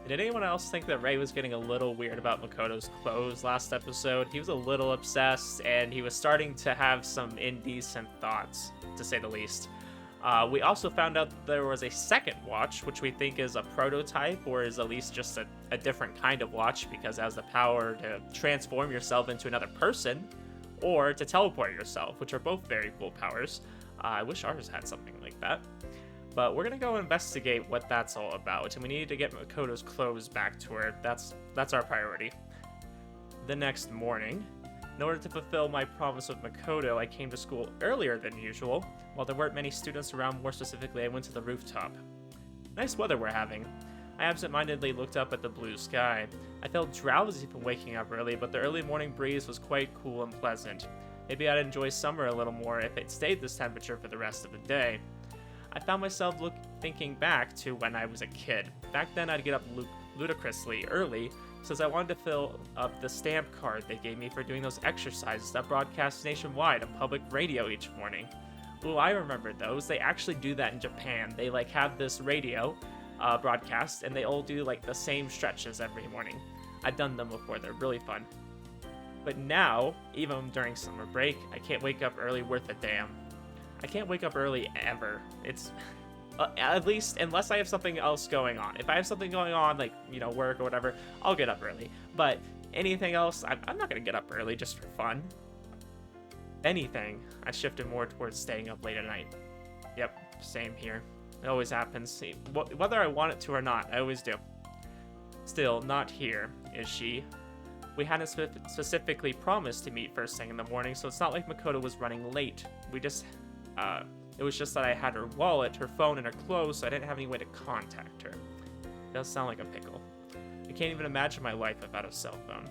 Did anyone else think that Ray was getting a little weird about Makoto's clothes last episode? He was a little obsessed, and he was starting to have some indecent thoughts, to say the least. We also found out that there was a second watch, which we think is a prototype, or is at least just a different kind of watch, because it has the power to transform yourself into another person, or to teleport yourself, which are both very cool powers. I wish ours had something like that. But we're gonna go investigate what that's all about, and we need to get Makoto's clothes back to her. That's our priority. The next morning, in order to fulfill my promise with Makoto, I came to school earlier than usual. While there weren't many students around, more specifically, I went to the rooftop. Nice weather we're having. I absentmindedly looked up at the blue sky. I felt drowsy from waking up early, but the early morning breeze was quite cool and pleasant. Maybe I'd enjoy summer a little more if it stayed this temperature for the rest of the day. I found myself thinking back to when I was a kid. Back then, I'd get up ludicrously early, since I wanted to fill up the stamp card they gave me for doing those exercises that broadcast nationwide on public radio each morning. Ooh, I remember those. They actually do that in Japan. They have this radio broadcast, and they all do the same stretches every morning. I've done them before. They're really fun. But now, even during summer break, I can't wake up early worth a damn. I can't wake up early ever. It's at least unless I have something else going on. If I have something going on, work or whatever, I'll get up early. But anything else, I'm not gonna get up early just for fun. Anything, I shifted more towards staying up late at night. Yep, same here. It always happens. Whether I want it to or not, I always do. Still, not here, is she? We hadn't specifically promised to meet first thing in the morning, so it's not like Makoto was running late. It was just that I had her wallet, her phone, and her clothes, so I didn't have any way to contact her. It does sound like a pickle. I can't even imagine my life without a cell phone.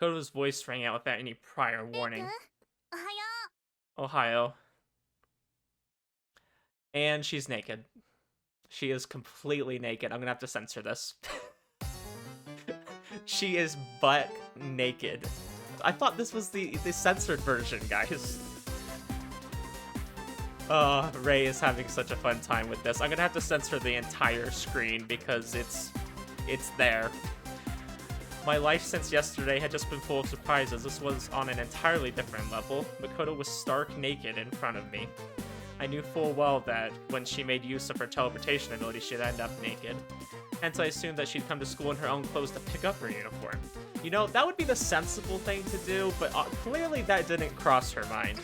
Makoto's voice rang out without any prior warning. Ohio. And she's naked. She is completely naked. I'm gonna have to censor this. She is butt naked. I thought this was the censored version, guys. Oh, Ray is having such a fun time with this. I'm gonna have to censor the entire screen because it's there. My life since yesterday had just been full of surprises. This was on an entirely different level. Makoto was stark naked in front of me. I knew full well that when she made use of her teleportation ability, she'd end up naked. Hence, I assumed that she'd come to school in her own clothes to pick up her uniform. You know, that would be the sensible thing to do, but clearly that didn't cross her mind.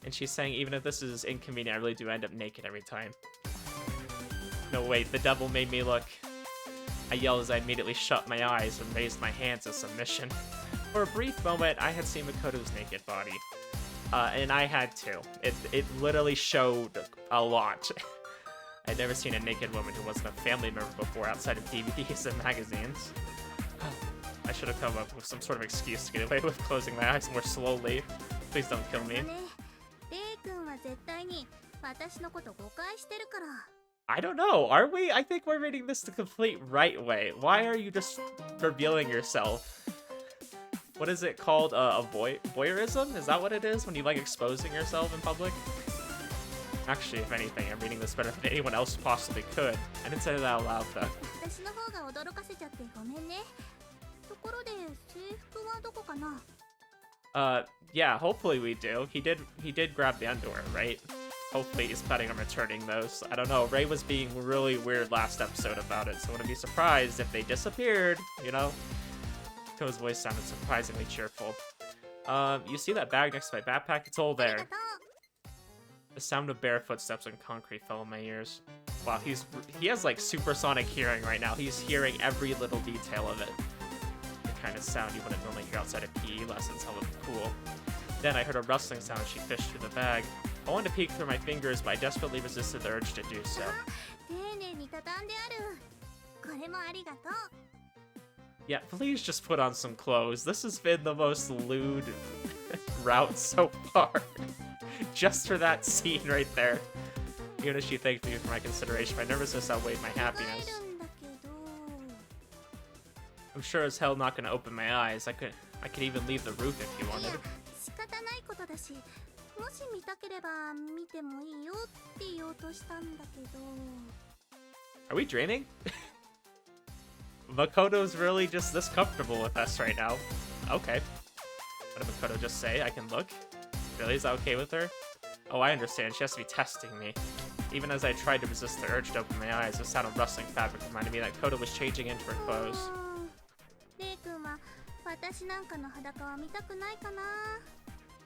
And she's saying, even if this is inconvenient, I really do end up naked every time. No, wait, the devil made me look. I yelled as I immediately shut my eyes and raised my hands as submission. For a brief moment, I had seen Makoto's naked body. And I had too. It literally showed a lot. I'd never seen a naked woman who wasn't a family member before outside of DVDs and magazines. I should have come up with some sort of excuse to get away with closing my eyes more slowly. Please don't kill me. I don't know, are we? I think we're reading this the complete right way. Why are you just revealing yourself? What is it called? Voyeurism? Is that what it is when you like exposing yourself in public? Actually, if anything, I'm reading this better than anyone else possibly could. I didn't say that out loud though. Yeah, hopefully we do. He did grab the underwear, right? Hopefully he's planning on returning those. I don't know, Ray was being really weird last episode about it, so I wouldn't be surprised if they disappeared, you know? Ko's voice sounded surprisingly cheerful. You see that bag next to my backpack? It's all there. The sound of bare footsteps on concrete fell in my ears. Wow, he has like supersonic hearing right now. He's hearing every little detail of it. The kind of sound you wouldn't normally hear outside of PE lessons held at the pool. Then I heard a rustling sound as she fished through the bag. I wanted to peek through my fingers, but I desperately resisted the urge to do so. Yeah, please just put on some clothes. This has been the most lewd route so far. Just for that scene right there. Even if she thanked me for my consideration, my nervousness outweighed my happiness. I'm sure as hell not gonna open my eyes. I could even leave the roof if you wanted. Are we dreaming? Makoto's really just this comfortable with us right now. Okay. What did Makoto just say? I can look? Really? Is that okay with her? Oh, I understand. She has to be testing me. Even as I tried to resist the urge to open my eyes, the sound of rustling fabric reminded me that Koto was changing into her clothes.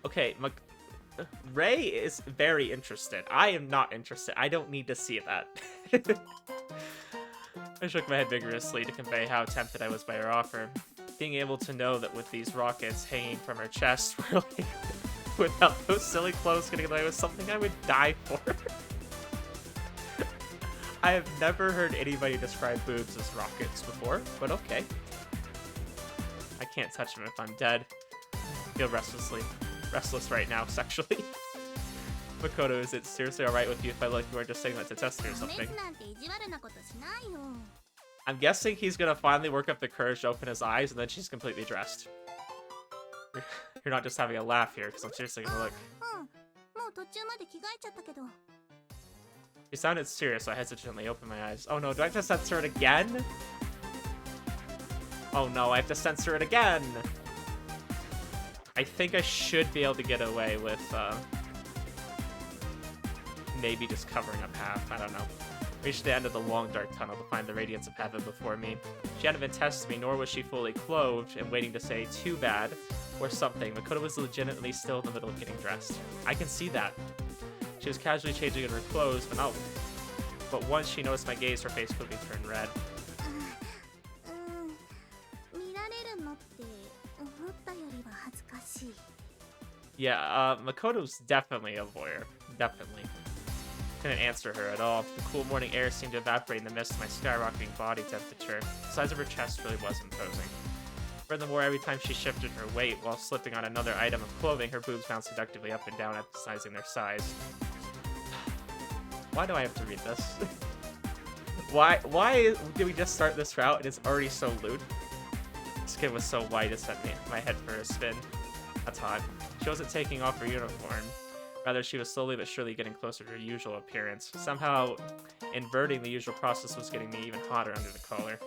Okay, Ray is very interested. I am not interested. I don't need to see that. I shook my head vigorously to convey how tempted I was by her offer. Being able to know that with these rockets hanging from her chest, really, without those silly clothes getting in the way, was something I would die for. I have never heard anybody describe boobs as rockets before, but okay. I can't touch them if I'm dead. I feel restless right now, sexually. Makoto, is it seriously alright with you if I look you are just saying that to test me or something? I'm guessing he's gonna finally work up the courage to open his eyes and then she's completely dressed. You're not just having a laugh here, because I'm seriously gonna look. She sounded serious, so I hesitantly opened my eyes. Oh no, do I have to censor it again? Oh no, I have to censor it again! I think I should be able to get away with, maybe just covering up half, I don't know. Reached the end of the long dark tunnel to find the radiance of heaven before me. She hadn't been testing me, nor was she fully clothed and waiting to say too bad or something. Makoto was legitimately still in the middle of getting dressed. I can see that. She was casually changing in her clothes, but once she noticed my gaze, her face quickly turned red. Yeah, Makoto's definitely a voyeur. Definitely. Couldn't answer her at all. The cool morning air seemed to evaporate in the midst of my skyrocketing body temperature. The size of her chest really was imposing. Furthermore, every time she shifted her weight while slipping on another item of clothing, her boobs bounced seductively up and down, emphasizing their size. Why do I have to read this? Why did we just start this route and it's already so lewd? This kid was so white it sent my head for a spin. That's hot. She wasn't taking off her uniform. Rather, she was slowly but surely getting closer to her usual appearance. Somehow, inverting the usual process was getting me even hotter under the collar.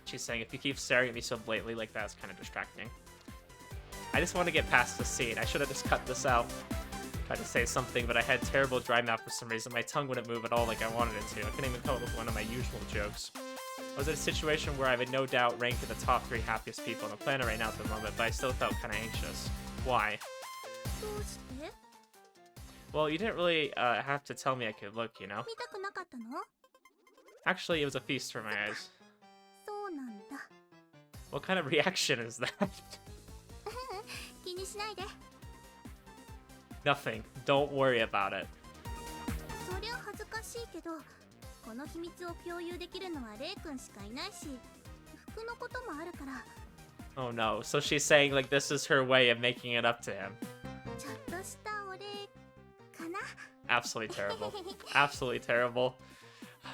She's saying, if you keep staring at me so blatantly like that, it's kind of distracting. I just want to get past the scene. I should have just cut this out. Tried to say something, but I had terrible dry mouth for some reason. My tongue wouldn't move at all like I wanted it to. I couldn't even come up with one of my usual jokes. I was in a situation where I would no doubt rank in the top 3 happiest people on the planet right now at the moment, but I still felt kind of anxious. Why? Well, you didn't really have to tell me I could look, you know? Actually, it was a feast for my eyes. What kind of reaction is that? Nothing. Don't worry about it. Oh no, so she's saying like this is her way of making it up to him. Absolutely terrible. Absolutely terrible.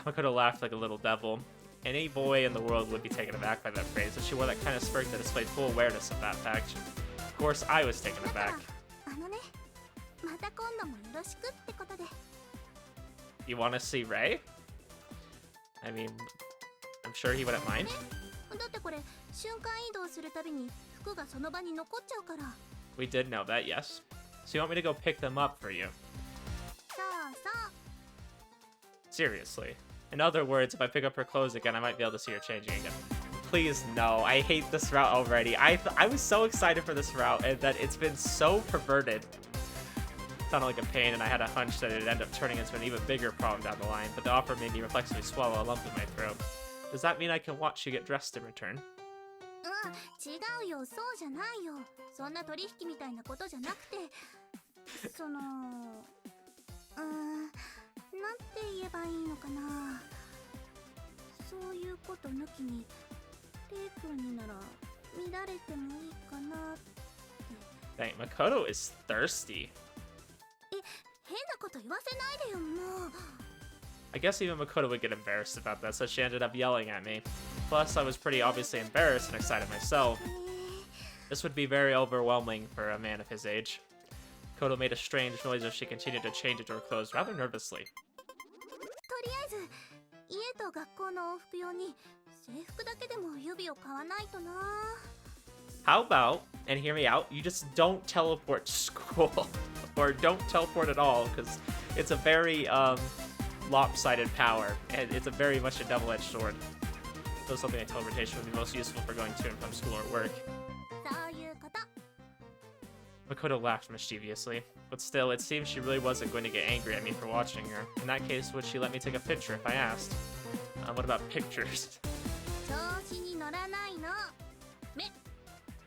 Makoto laughed like a little devil. Any boy in the world would be taken aback by that phrase, and she wore that kind of smirk that displayed full awareness of that fact. Of course, I was taken aback. You want to see Ray? I mean, I'm sure he wouldn't mind. We did know that, yes. So you want me to go pick them up for you? Seriously. In other words, if I pick up her clothes again, I might be able to see her changing again. Please, no. I hate this route already. I was so excited for this route, and that it's been so perverted. It sounded like a pain, and I had a hunch that it'd end up turning into an even bigger problem down the line, but the offer made me reflexively swallow a lump in my throat. Does that mean I can watch you get dressed in return? Dang, Makoto is thirsty. I guess even Makoto would get embarrassed about that, so she ended up yelling at me. Plus, I was pretty obviously embarrassed and excited myself. This would be very overwhelming for a man of his age. Makoto made a strange noise as she continued to change into her clothes rather nervously. How about, and hear me out, you just don't teleport to school. Or don't teleport at all, because it's a very lopsided power, and it's a very much a double-edged sword. So something like teleportation would be most useful for going to and from school or work. Makoto laughed mischievously, but still, it seems she really wasn't going to get angry at me for watching her. In that case, would she let me take a picture if I asked? What about pictures?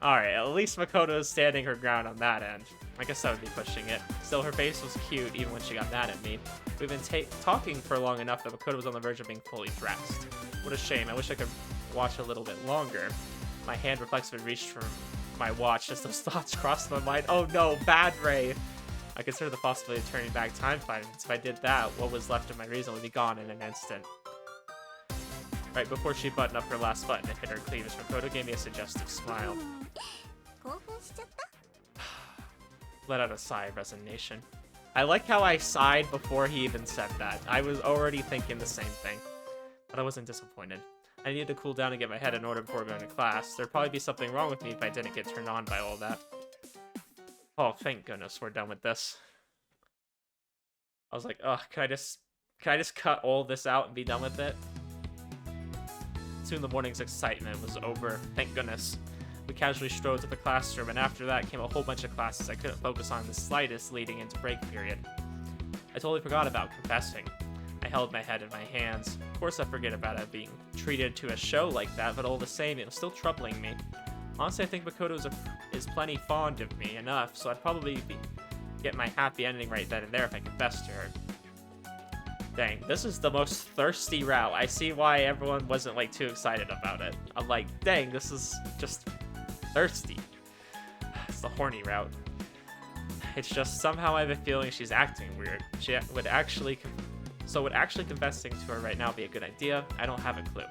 Alright, at least Makoto is standing her ground on that end. I guess I would be pushing it. Still, her face was cute even when she got mad at me. We've been talking for long enough that Makoto was on the verge of being fully dressed. What a shame, I wish I could watch a little bit longer. My hand reflexively reached for my watch as those thoughts crossed my mind. Oh no, bad Ray! I considered the possibility of turning back time findings. If I did that, what was left of my reason would be gone in an instant. Right before she buttoned up her last button and hit her cleavage, Makoto gave me a suggestive smile. Let out a sigh of resignation. I like how I sighed before he even said that. I was already thinking the same thing. But I wasn't disappointed. I needed to cool down and get my head in order before going to class. There'd probably be something wrong with me if I didn't get turned on by all that. Oh, thank goodness we're done with this. I was like, ugh, can I just cut all this out and be done with it? Soon the morning's excitement was over, thank goodness. We casually strode to the classroom, and after that came a whole bunch of classes I couldn't focus on in the slightest leading into break period. I totally forgot about confessing. I held my head in my hands. Of course I forget about it being treated to a show like that, but all the same, it was still troubling me. Honestly, I think Makoto is plenty fond of me enough, so I'd probably get my happy ending right then and there if I confessed to her. Dang, this is the most thirsty route. I see why everyone wasn't like too excited about it. I'm like, dang, this is just thirsty. It's the horny route. It's just somehow I have a feeling she's acting weird. Would actually confessing to her right now be a good idea? I don't have a clue.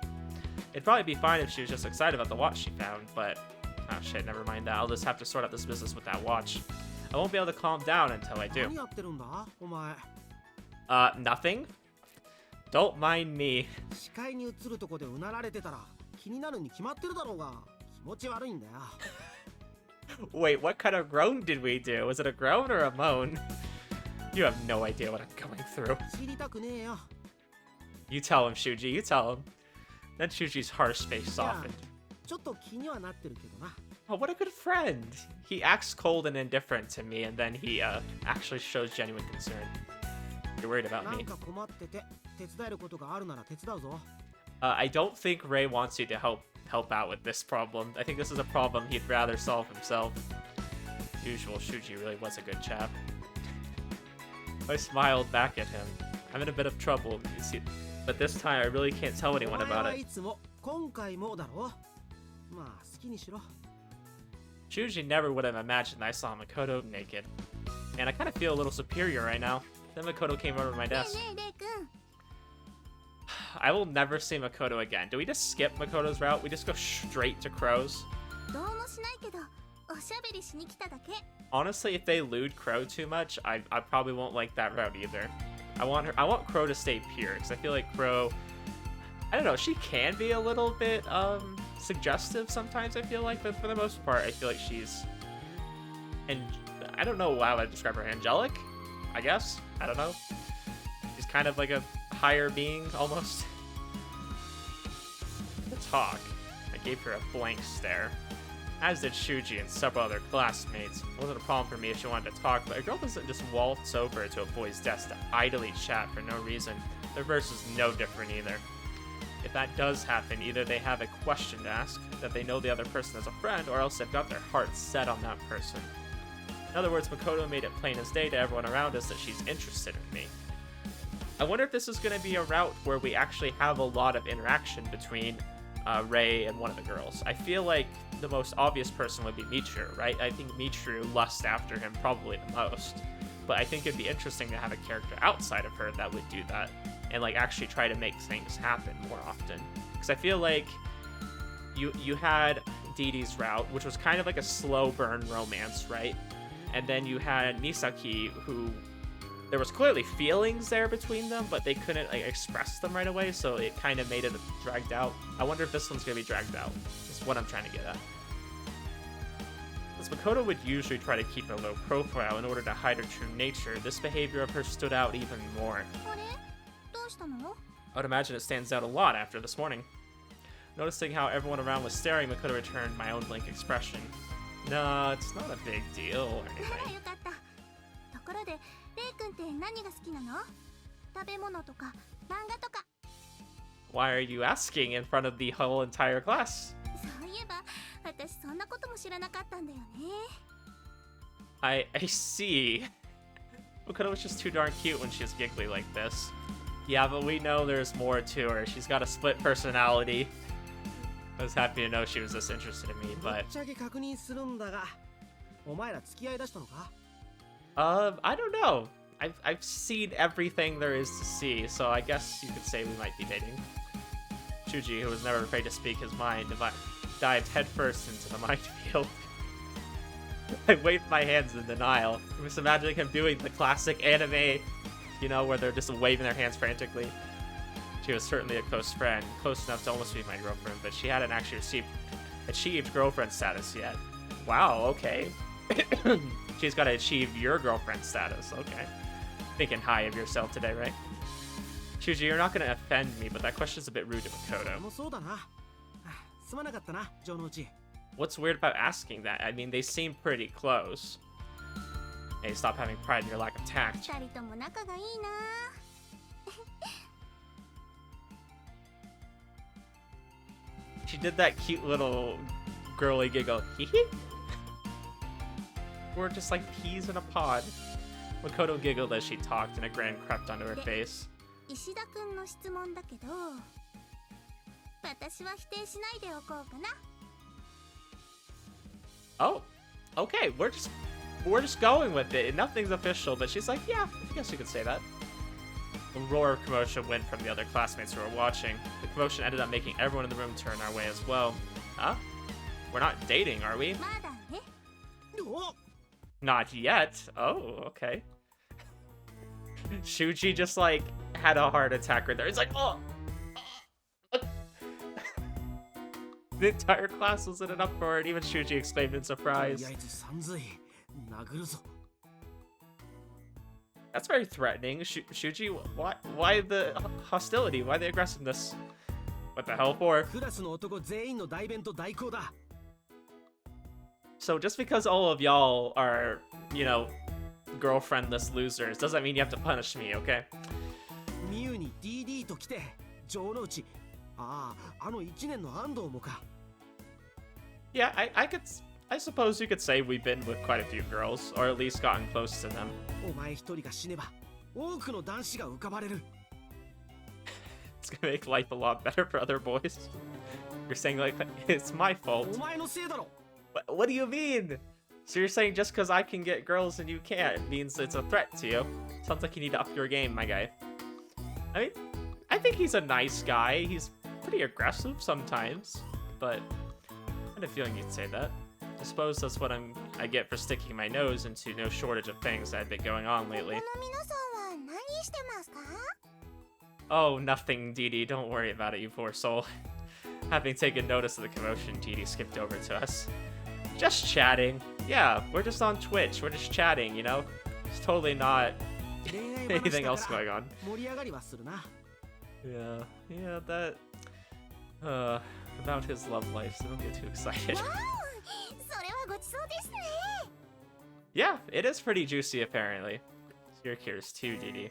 It'd probably be fine if she was just excited about the watch she found, but oh shit, never mind that. I'll just have to sort out this business with that watch. I won't be able to calm down until I do. Nothing? Don't mind me. Wait, what kind of groan did we do? Was it a groan or a moan? You have no idea what I'm going through. You tell him, Shuji, you tell him. Then Shuji's harsh face softened. Oh, what a good friend. He acts cold and indifferent to me, and then he actually shows genuine concern. You're worried about me. I don't think Ray wants you to help out with this problem. I think this is a problem he'd rather solve himself. As usual, Shuji really was a good chap. I smiled back at him. I'm in a bit of trouble, you see, but this time I really can't tell anyone about it. Shuji never would have imagined I saw Makoto naked. And I kind of feel a little superior right now. Then Makoto came over to my desk. I will never see Makoto again. Do we just skip Makoto's route? We just go straight to Crow's? Honestly, if they lewd Crow too much, I probably won't like that route either. I want Crow to stay pure, because I feel like Crow, I don't know, she can be a little bit suggestive sometimes, I feel like, but for the most part, I feel like she's, and I don't know how I would describe her, angelic, I guess? I don't know. She's kind of like a higher being, almost. The talk. I gave her a blank stare. As did Shuji and several other classmates. It wasn't a problem for me if she wanted to talk, but a girl doesn't just waltz over to a boy's desk to idly chat for no reason. The reverse is no different either. If that does happen, either they have a question to ask, that they know the other person as a friend, or else they've got their heart set on that person. In other words, Makoto made it plain as day to everyone around us that she's interested in me. I wonder if this is going to be a route where we actually have a lot of interaction between Ray and one of the girls. I feel like the most obvious person would be Michiru, right? I think Michiru lusts after him probably the most. But I think it'd be interesting to have a character outside of her that would do that. and like actually try to make things happen more often. Because I feel like you had Dee Dee's route, which was kind of like a slow burn romance, right? And then you had Misaki, who there was clearly feelings there between them, but they couldn't like express them right away, so it kind of made it dragged out. I wonder if this one's gonna be dragged out. That's what I'm trying to get at. As Makoto would usually try to keep a low profile in order to hide her true nature, this behavior of hers stood out even more. I would imagine it stands out a lot after this morning. Noticing how everyone around was staring, Makoto returned my own blank expression. No, it's not a big deal or anything. Why are you asking in front of the whole entire class? I see. Makoto was just too darn cute when she's giggly like this. Yeah, but we know there's more to her. She's got a split personality. I was happy to know she was this interested in me, but... I don't know. I've seen everything there is to see, so I guess you could say we might be dating. Shuji, who was never afraid to speak his mind, dived headfirst into the minefield. I waved my hands in denial. I was imagining him doing the classic anime, you know, where they're just waving their hands frantically. She was certainly a close friend, close enough to almost be my girlfriend, but she hadn't actually achieved girlfriend status yet. Wow, okay. She's got to achieve your girlfriend status, okay. Thinking high of yourself today, right? Shuji, you're not going to offend me, but that question's a bit rude to Makoto. What's weird about asking that? I mean, they seem pretty close. Hey, stop having pride in your lack of tact. She did that cute little girly giggle. Hee. We're just like peas in a pod. Makoto giggled as she talked, and a grin crept onto her face. Oh, okay. We're just going with it. Nothing's official, but she's like, yeah, I guess you could say that. A roar of commotion went from the other classmates who were watching. The commotion ended up making everyone in the room turn our way as well. Huh? We're not dating, are we? Not yet. Oh, okay. Shuji just like had a heart attack right there. It's like, oh. The entire class wasn't enough for it. Even Shuji exclaimed in surprise. That's very threatening. Shuji, why the hostility? Why the aggressiveness? What the hell for? So just because all of y'all are, you know, girlfriendless losers doesn't mean you have to punish me, okay? Yeah, I suppose you could say we've been with quite a few girls, or at least gotten close to them. It's gonna make life a lot better for other boys. You're saying like it's my fault. What do you mean? So you're saying just because I can get girls and you can't means it's a threat to you? Sounds like you need to up your game, my guy. I mean, I think he's a nice guy. He's pretty aggressive sometimes, but I had a feeling you'd say that. I suppose that's what I get for sticking my nose into no shortage of things that have been going on lately. Oh, nothing, Dee Dee. Don't worry about it, you poor soul. Having taken notice of the commotion, Dee Dee skipped over to us. Just chatting. Yeah, we're just on Twitch. We're just chatting, you know? It's totally not anything else going on. Yeah, that... about his love life, so don't get too excited. Yeah, it is pretty juicy, apparently. You're curious too, Dee Dee.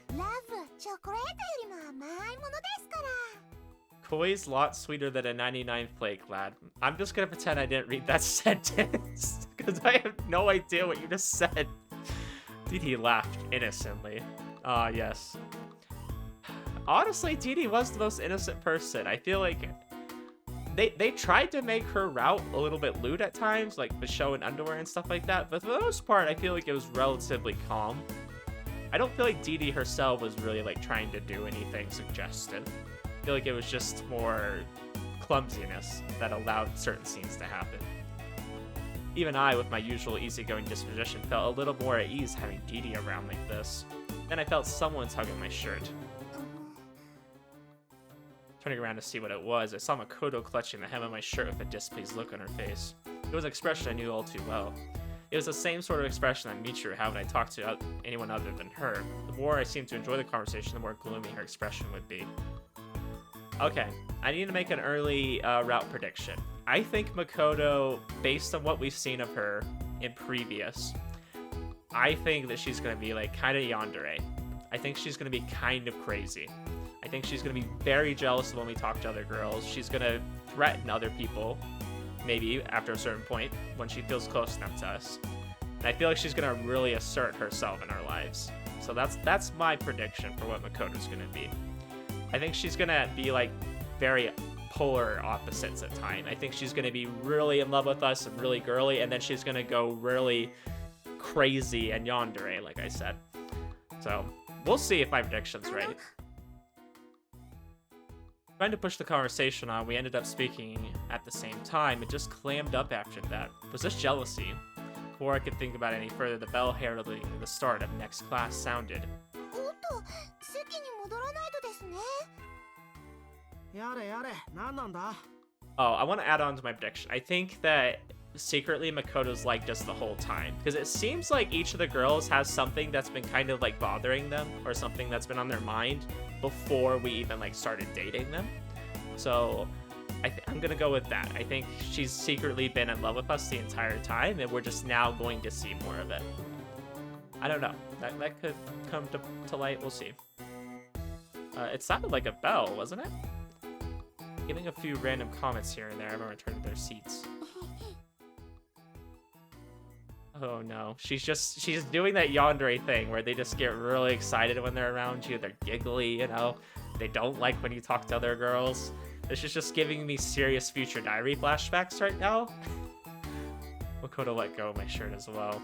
Koi's lot sweeter than a 99 flake, lad. I'm just gonna pretend I didn't read that sentence, because I have no idea what you just said. Dee Dee laughed innocently. Ah, yes. Honestly, Dee Dee was the most innocent person. I feel like they tried to make her route a little bit lewd at times, like the show in underwear and stuff like that, but for the most part, I feel like it was relatively calm. I don't feel like Dee Dee herself was really like trying to do anything suggestive. I feel like it was just more clumsiness that allowed certain scenes to happen. Even I, with my usual easygoing disposition, felt a little more at ease having Dee Dee around like this. Then I felt someone tugging my shirt. Turning around to see what it was, I saw Makoto clutching the hem of my shirt with a displeased look on her face. It was an expression I knew all too well. It was the same sort of expression that Michiru had when I talked to anyone other than her. The more I seemed to enjoy the conversation, the more gloomy her expression would be. Okay, I need to make an early route prediction. I think Makoto, based on what we've seen of her in previous, I think that she's going to be like kind of yandere. I think she's going to be kind of crazy. I think she's going to be very jealous when we talk to other girls. She's going to threaten other people, maybe after a certain point, when she feels close enough to us. And I feel like she's going to really assert herself in our lives. So that's my prediction for what Makoto's going to be. I think she's going to be like very polar opposites at times. I think she's going to be really in love with us and really girly, and then she's going to go really crazy and yandere, like I said. So we'll see if my prediction's right. Trying to push the conversation on, we ended up speaking at the same time. It just clammed up after that. Was this jealousy? Before I could think about it any further, the bell heralding the start of next class sounded. Oh, I want to add on to my prediction. I think that secretly Makoto's liked us the whole time, because it seems like each of the girls has something that's been kind of like bothering them, or something that's been on their mind before we even like started dating them. So I'm gonna go with that. I think she's secretly been in love with us the entire time, and we're just now going to see more of it. I don't know. That could come to light. We'll see. It sounded like a bell, wasn't it? Giving a few random comments here and there. Everyone returned to their seats. Oh no, she's doing that yandere thing where they just get really excited when they're around you. They're giggly, you know. They don't like when you talk to other girls. This is just giving me serious future diary flashbacks right now. Makoto let go of my shirt as well.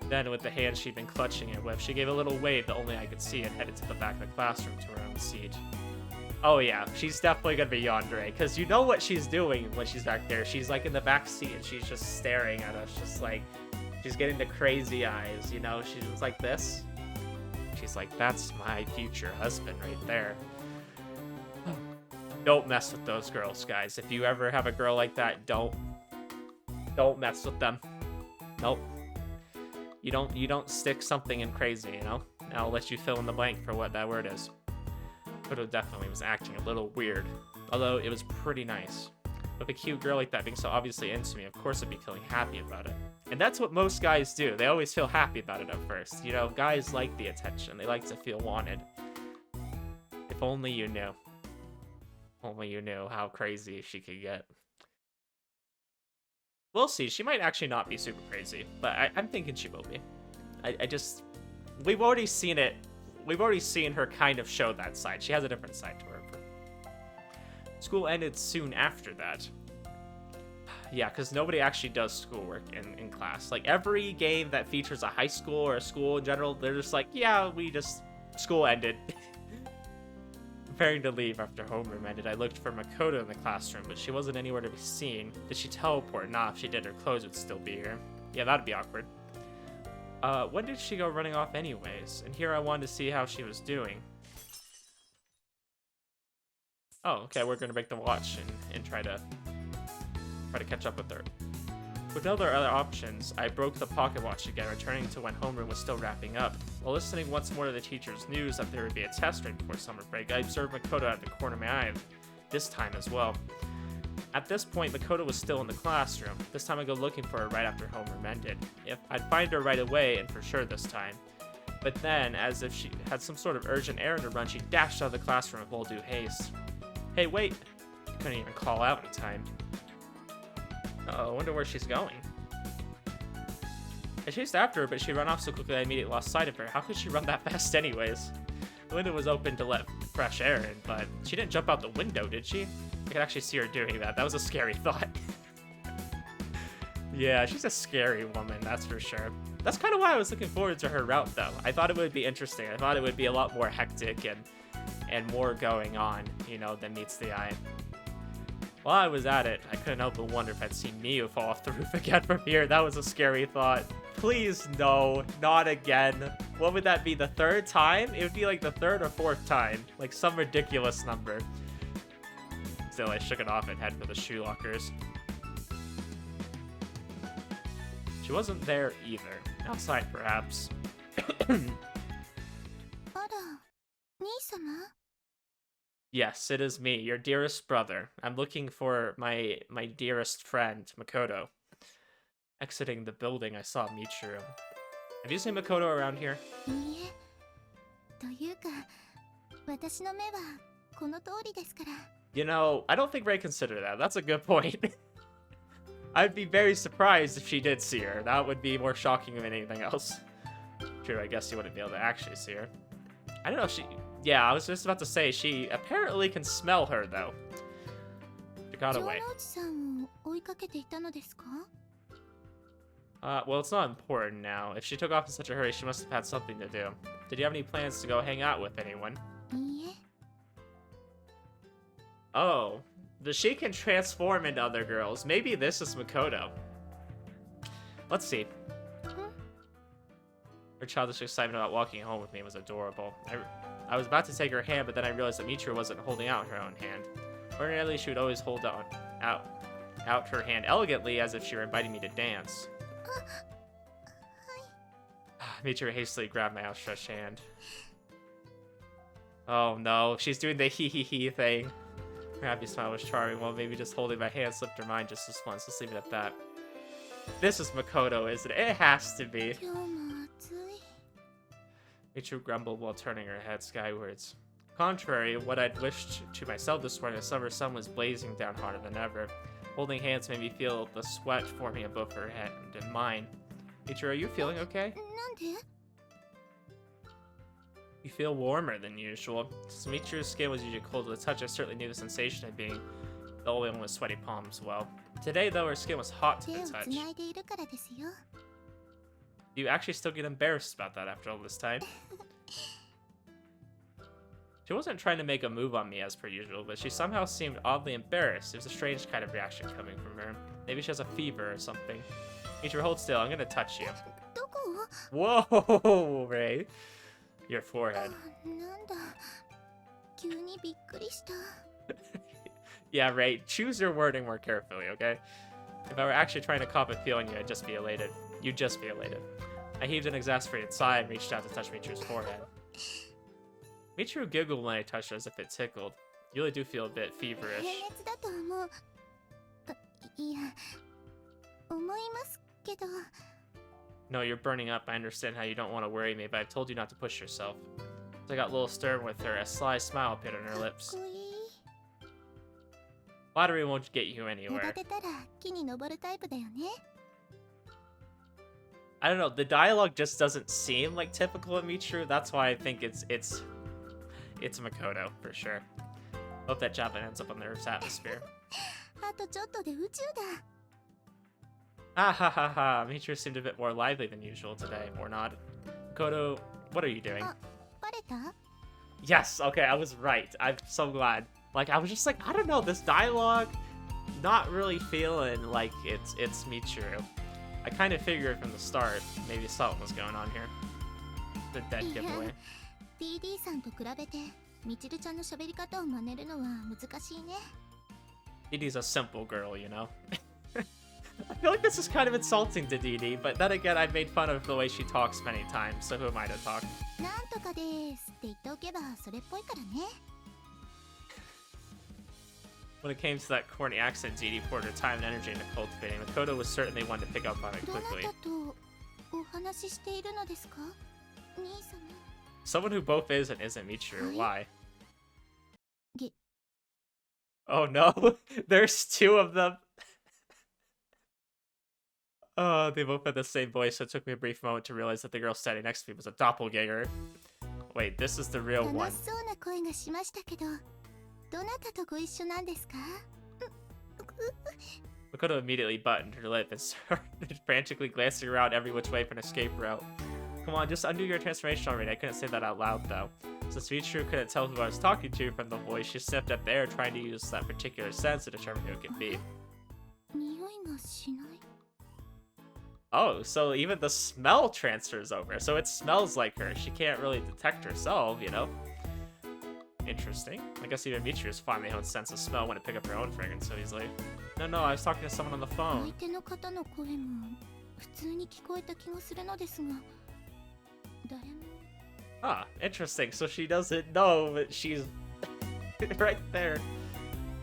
Then, with the hand she'd been clutching it with, she gave a little wave that only I could see and headed to the back of the classroom to her own seat. Oh yeah, she's definitely gonna be yandere, because you know what she's doing when she's back there. She's like in the back seat and she's just staring at us, just like, she's getting the crazy eyes, you know? She was like this. She's like, that's my future husband right there. Don't mess with those girls, guys. If you ever have a girl like that, don't mess with them. Nope. You don't stick something in crazy, you know? I'll let you fill in the blank for what that word is. Makoto definitely was acting a little weird, although it was pretty nice. With a cute girl like that being so obviously into me, of course I'd be feeling happy about it. And that's what most guys do. They always feel happy about it at first. You know, guys like the attention. They like to feel wanted. If only you knew. Only you knew how crazy she could get. We'll see. She might actually not be super crazy, but I'm thinking she will be. We've already seen it. We've already seen her kind of show that side. She has a different side to her. School ended soon after that. Yeah, because nobody actually does schoolwork in class. Like, every game that features a high school or a school in general, they're just like, yeah, school ended. Preparing to leave after homeroom ended, I looked for Makoto in the classroom, but she wasn't anywhere to be seen. Did she teleport? Nah, if she did, her clothes would still be here. Yeah, that'd be awkward. When did she go running off anyways? And here I wanted to see how she was doing. Oh, okay, we're gonna break the watch and try to catch up with her. With no other options, I broke the pocket watch again, returning to when homeroom was still wrapping up. While listening once more to the teacher's news that there would be a test right before summer break, I observed Makoto out of the corner of my eye, this time as well. At this point, Makoto was still in the classroom. This time I go looking for her right after homeroom ended. I'd find her right away, and for sure this time. But then, as if she had some sort of urgent errand to run, she dashed out of the classroom with all due haste. Hey, wait! I couldn't even call out in time. Uh-oh, I wonder where she's going. I chased after her, but she ran off so quickly I immediately lost sight of her. How could she run that fast anyways? The window was open to let fresh air in, but she didn't jump out the window, did she? I could actually see her doing that. That was a scary thought. Yeah, she's a scary woman, that's for sure. That's kind of why I was looking forward to her route, though. I thought it would be interesting. I thought it would be a lot more hectic and more going on, you know, than meets the eye. While I was at it, I couldn't help but wonder if I'd seen Miyu fall off the roof again from here. That was a scary thought. Please, no, not again. What would that be, the third time? It would be like the third or fourth time. Like some ridiculous number. Still, I shook it off and headed for the shoe lockers. She wasn't there either. Outside, perhaps. Yes, it is me, your dearest brother. I'm looking for my dearest friend, Makoto. Exiting the building, I saw Michiru. Have you seen Makoto around here? You know, I don't think Ray considered that. That's a good point. I'd be very surprised if she did see her. That would be more shocking than anything else. True, I guess you wouldn't be able to actually see her. I don't know if she... Yeah, I was just about to say, she apparently can smell her, though. She got away. Well, it's not important now. If she took off in such a hurry, she must have had something to do. Did you have any plans to go hang out with anyone? Oh, she can transform into other girls. Maybe this is Makoto. Let's see. Her childish excitement about walking home with me was adorable. I was about to take her hand, but then I realized that Michiru wasn't holding out her own hand. Ordinarily, she would always hold out her hand elegantly, as if she were inviting me to dance. Michiru hastily grabbed my outstretched hand. Oh no, she's doing the hee thing. Her happy smile was charming. Well, maybe just holding my hand slipped her mind just this once. Let's leave it at that. This is Makoto, isn't it? It has to be. Michiru grumbled while turning her head skywards. Contrary, what I'd wished to myself this morning, the summer sun was blazing down harder than ever. Holding hands made me feel the sweat forming above her head and mine. Michiru, are you feeling okay? You feel warmer than usual. Since Michiru's skin was usually cold to the touch, I certainly knew the sensation of being the only one with sweaty palms well. Today, though, her skin was hot to the touch. Do you actually still get embarrassed about that after all this time? She wasn't trying to make a move on me as per usual, but she somehow seemed oddly embarrassed. It was a strange kind of reaction coming from her. Maybe she has a fever or something. Michiru, hold still. I'm gonna touch you. Whoa, Ray. Your forehead. Yeah, Ray, choose your wording more carefully, okay? If I were actually trying to cop a feel on you, I'd just be elated. You'd just be elated. I heaved an exasperated sigh and reached out to touch Michiru's forehead. Michiru giggled when I touched her as if it tickled. You really do feel a bit feverish. No, you're burning up. I understand how you don't want to worry me, but I've told you not to push yourself. So I got a little stern with her, a sly smile appeared on her lips. Flattery won't get you anywhere. I don't know, the dialogue just doesn't seem like typical of Michiru. That's why I think it's Makoto, for sure. Hope that javelin ends up on the Earth's atmosphere. Ha ha ha ha, Michiru seemed a bit more lively than usual today, or not. Makoto, what are you doing? Yes, okay, I was right. I'm so glad. Like, I was just like, I don't know, this dialogue, not really feeling like it's Michiru. I kind of figured from the start, maybe something was going on here. The dead giveaway. DD's a simple girl, you know? I feel like this is kind of insulting to DD, but then again, I've made fun of the way she talks many times, so who am I to talk? When it came to that corny accent, DD poured her time and energy into cultivating. Makoto was certainly one to pick up on it quickly. Someone who both is and isn't Michiru, why? Oh no, there's two of them. Oh, they both had the same voice, so it took me a brief moment to realize that the girl standing next to me was a doppelganger. Wait, this is the real one. Makoto immediately buttoned her lip and started frantically glancing around every which way for an escape route. Come on, just undo your transformation already. I couldn't say that out loud, though. Since Michiru couldn't tell who I was talking to from the voice, she sniffed up the air, trying to use that particular sense to determine who it could be. Oh, so even the smell transfers over. So it smells like her. She can't really detect herself, you know? Interesting. I guess even Michiru's finally honed sense of smell when it picked up her own fragrance so easily. No, I was talking to someone on the phone. Ah, interesting. So she doesn't know, but she's right there.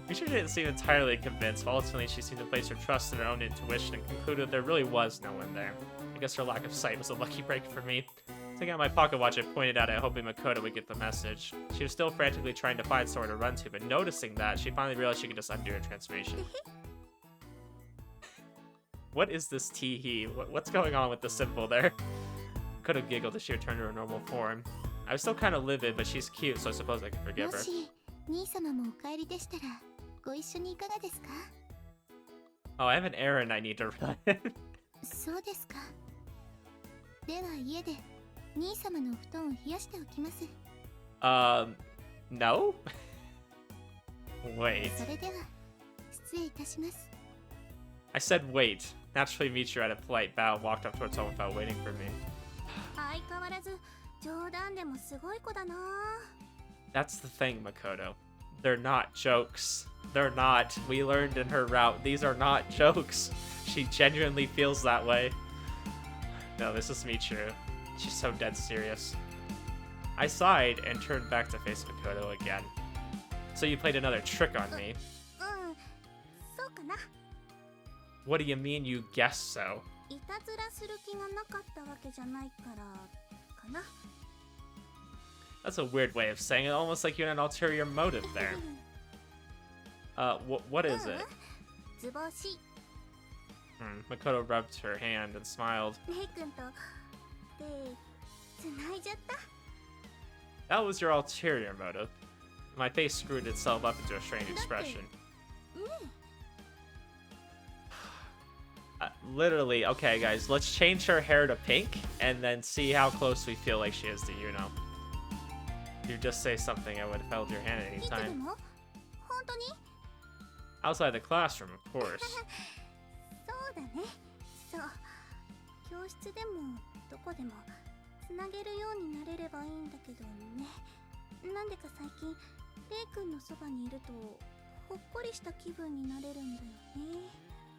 Michiru didn't seem entirely convinced, but ultimately she seemed to place her trust in her own intuition and concluded there really was no one there. I guess her lack of sight was a lucky break for me. Taking out my pocket watch, I pointed at it, hoping Makoto would get the message. She was still frantically trying to find somewhere to run to, but noticing that, she finally realized she could just undo her transformation. What is this tee-hee? What's going on with the symbol there? Makoto giggled as she returned to her normal form. I was still kind of livid, but she's cute, so I suppose I can forgive her. Oh, I have an errand I need to run. No? Wait. I said wait. Naturally, Michiru had a polite bow and walked up towards someone without waiting for me. That's the thing, Makoto. They're not jokes. They're not. We learned in her route. These are not jokes. She genuinely feels that way. No, this is Michiru. She's so dead serious. I sighed and turned back to face Makoto again. So you played another trick on me. What do you mean you guess so? That's a weird way of saying it, almost like you had an ulterior motive there. What is it? Makoto rubbed her hand and smiled. That was your ulterior motive. My face screwed itself up into a strange expression. Literally, okay guys, let's change her hair to pink and then see how close we feel like she is to you now. If you just say something, I would have held your hand at any time. Outside the classroom, of course.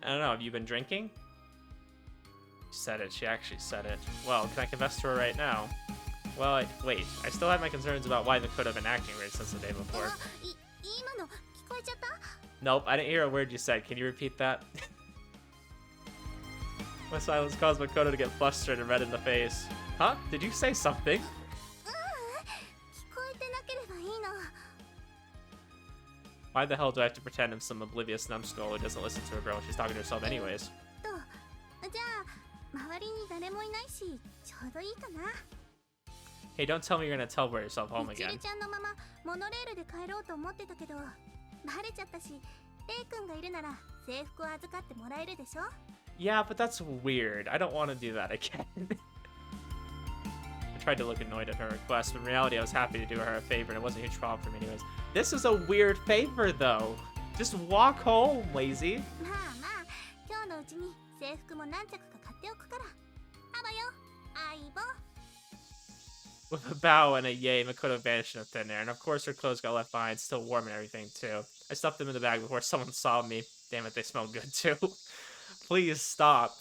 I don't know, have you been drinking? She said it, she actually said it. Well, can I confess to her right now? Well, wait, I still have my concerns about why Makoto have been acting weird since the day before. Nope, I didn't hear a word you said. Can you repeat that? My silence caused Makoto to get flustered and red in the face. Huh? Did you say something? Why the hell do I have to pretend I'm some oblivious numbskull who doesn't listen to a girl when she's talking to herself anyways? Hey, don't tell me you're gonna teleport yourself home again. Yeah, but that's weird. I don't want to do that again. I tried to look annoyed at her request, but in reality I was happy to do her a favor and it wasn't a huge problem for me anyways. This is a weird favor though. Just walk home, lazy. With a bow and a yay, Makoto vanished into thin air, and of course her clothes got left behind, still warm and everything too. I stuffed them in the bag before someone saw me. Damn it, they smell good too. Please stop.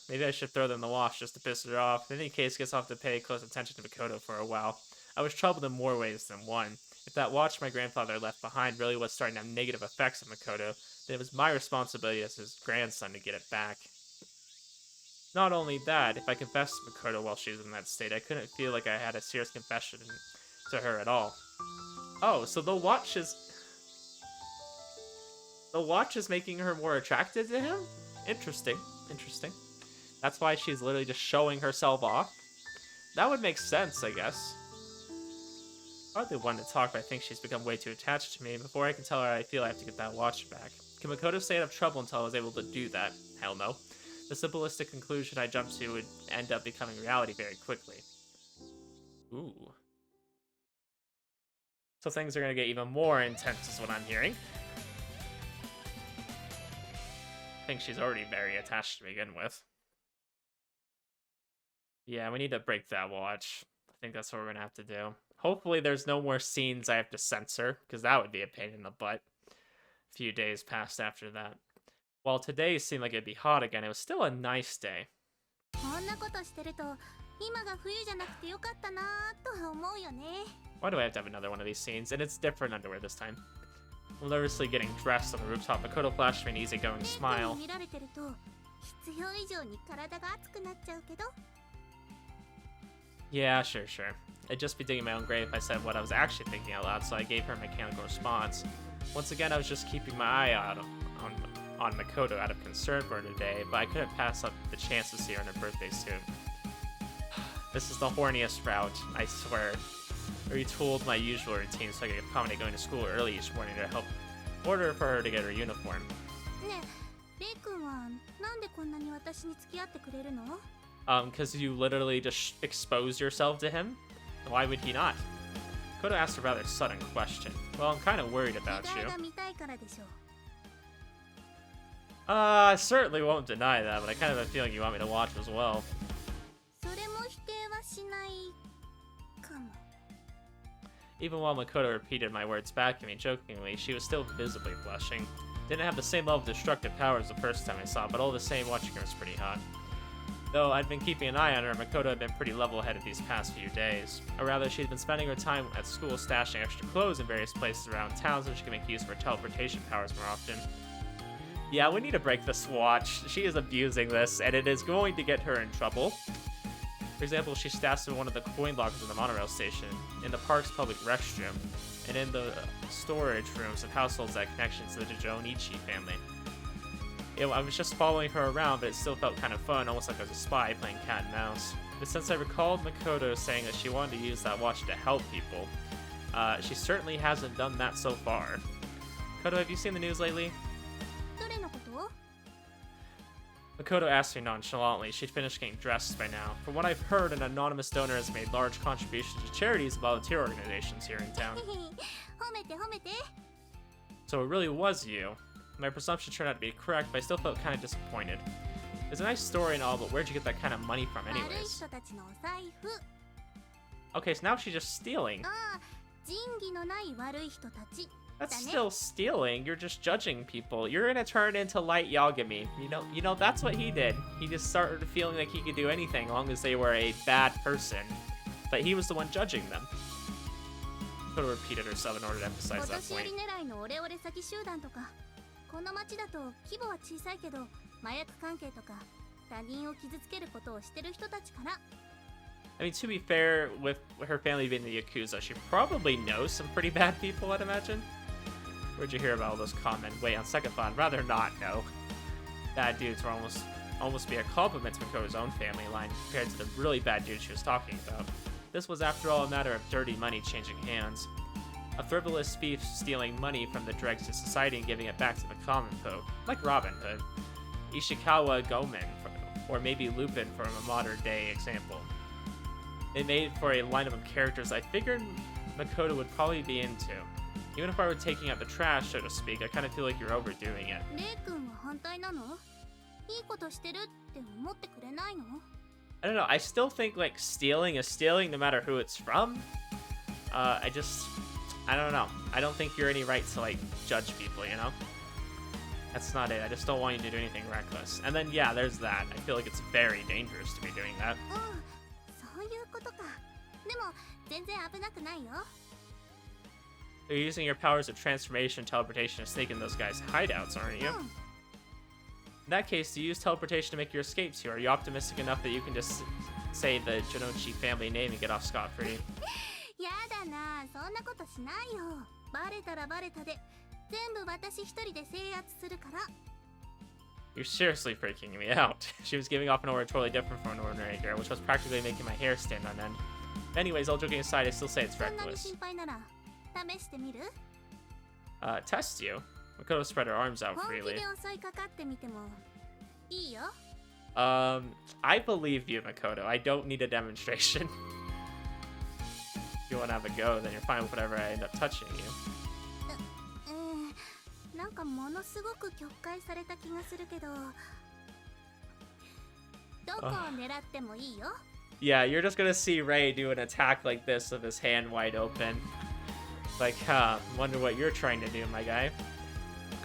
Maybe I should throw them in the wash just to piss her off. In any case, I guess I'll have to pay close attention to Makoto for a while. I was troubled in more ways than one. If that watch my grandfather left behind really was starting to have negative effects on Makoto, then it was my responsibility as his grandson to get it back. Not only that, if I confessed to Makoto while she was in that state, I couldn't feel like I had a serious confession to her at all. Oh, so the watch is making her more attracted to him? Interesting. That's why she's literally just showing herself off? That would make sense, I guess. I hardly wanted to talk, but I think she's become way too attached to me. Before I can tell her I feel I have to get that watch back. Can Makoto stay out of trouble until I was able to do that? Hell no. The simplistic conclusion I jumped to would end up becoming reality very quickly. Ooh. So things are going to get even more intense is what I'm hearing. I think she's already very attached to begin with. Yeah, we need to break that watch. I think that's what we're going to have to do. Hopefully there's no more scenes I have to censor, because that would be a pain in the butt. A few days passed after that. While today seemed like it'd be hot again, it was still a nice day. Why do I have to have another one of these scenes? And it's different underwear this time. I'm nervously getting dressed on the rooftop. Makoto flashed me an easygoing smile. Yeah, sure. I'd just be digging my own grave if I said what I was actually thinking out loud, so I gave her a mechanical response. Once again, I was just keeping my eye out on Makoto out of concern for her today, but I couldn't pass up the chance to see her on her birthday soon. This is the horniest route, I swear. I retooled my usual routine so I could accommodate going to school early each morning to help order for her to get her uniform. Because you literally just exposed yourself to him? Why would he not? Makoto asked a rather sudden question. Well, I'm kind of worried about you. I certainly won't deny that, but I kind of have a feeling you want me to watch as well. Even while Makoto repeated my words back at me jokingly, she was still visibly blushing. Didn't have the same level of destructive power as the first time I saw, but all the same, watching her was pretty hot. Though I'd been keeping an eye on her, Makoto had been pretty level-headed these past few days. Or rather, she'd been spending her time at school stashing extra clothes in various places around town so she could make use of her teleportation powers more often. Yeah, we need to break this watch. She is abusing this, and it is going to get her in trouble. For example, she stashed in one of the coin lockers in the monorail station, in the park's public restroom, and in the storage rooms of households that had connections to the Jonichi family. I was just following her around, but it still felt kind of fun, almost like I was a spy playing cat and mouse. But since I recalled Makoto saying that she wanted to use that watch to help people, she certainly hasn't done that so far. Makoto, have you seen the news lately? Makoto asked me nonchalantly. She'd finished getting dressed by now. From what I've heard, an anonymous donor has made large contributions to charities and volunteer organizations here in town. So it really was you. My presumption turned out to be correct, but I still felt kind of disappointed. It's a nice story and all, but where'd you get that kind of money from anyways? Okay, so now she's just stealing. That's still stealing. You're just judging people. You're gonna turn into Light Yagami. You know that's what he did. He just started feeling like he could do anything as long as they were a bad person. But he was the one judging them. Could have repeated herself in order to emphasize that point. I mean, to be fair, with her family being the Yakuza, she probably knows some pretty bad people, I'd imagine. Where'd you hear about all those comments? Wait, on second thought, I'd rather not know. Bad dudes were almost be a compliment to Makoto's own family line compared to the really bad dudes she was talking about. This was, after all, a matter of dirty money changing hands. A frivolous thief stealing money from the dregs of society and giving it back to the common folk, like Robin Hood, Ishikawa Gomen, or maybe Lupin from a modern-day example. It made for a lineup of characters I figured Makoto would probably be into. Even if I were taking out the trash, so to speak, I kind of feel like you're overdoing it. I don't know, I still think, like, stealing is stealing no matter who it's from. I don't know. I don't think you're any right to, like, judge people, you know? That's not it. I just don't want you to do anything reckless. And then, yeah, there's that. I feel like it's very dangerous to be doing that. You're using your powers of transformation and teleportation to sneak in those guys' hideouts, aren't you? In that case, do you use teleportation to make your escapes here? Are you optimistic enough that you can just say the Jonichi family name and get off scot-free? You're seriously freaking me out. She was giving off an aura totally different from an ordinary girl, which was practically making my hair stand on end. Anyways, all joking aside, I still say it's reckless. Test you? Makoto spread her arms out freely. I believe you, Makoto. I don't need a demonstration. If you want to have a go, then you're fine with whatever I end up touching you. Yeah, you're just gonna see Ray do an attack like this with his hand wide open. Like, wonder what you're trying to do, my guy.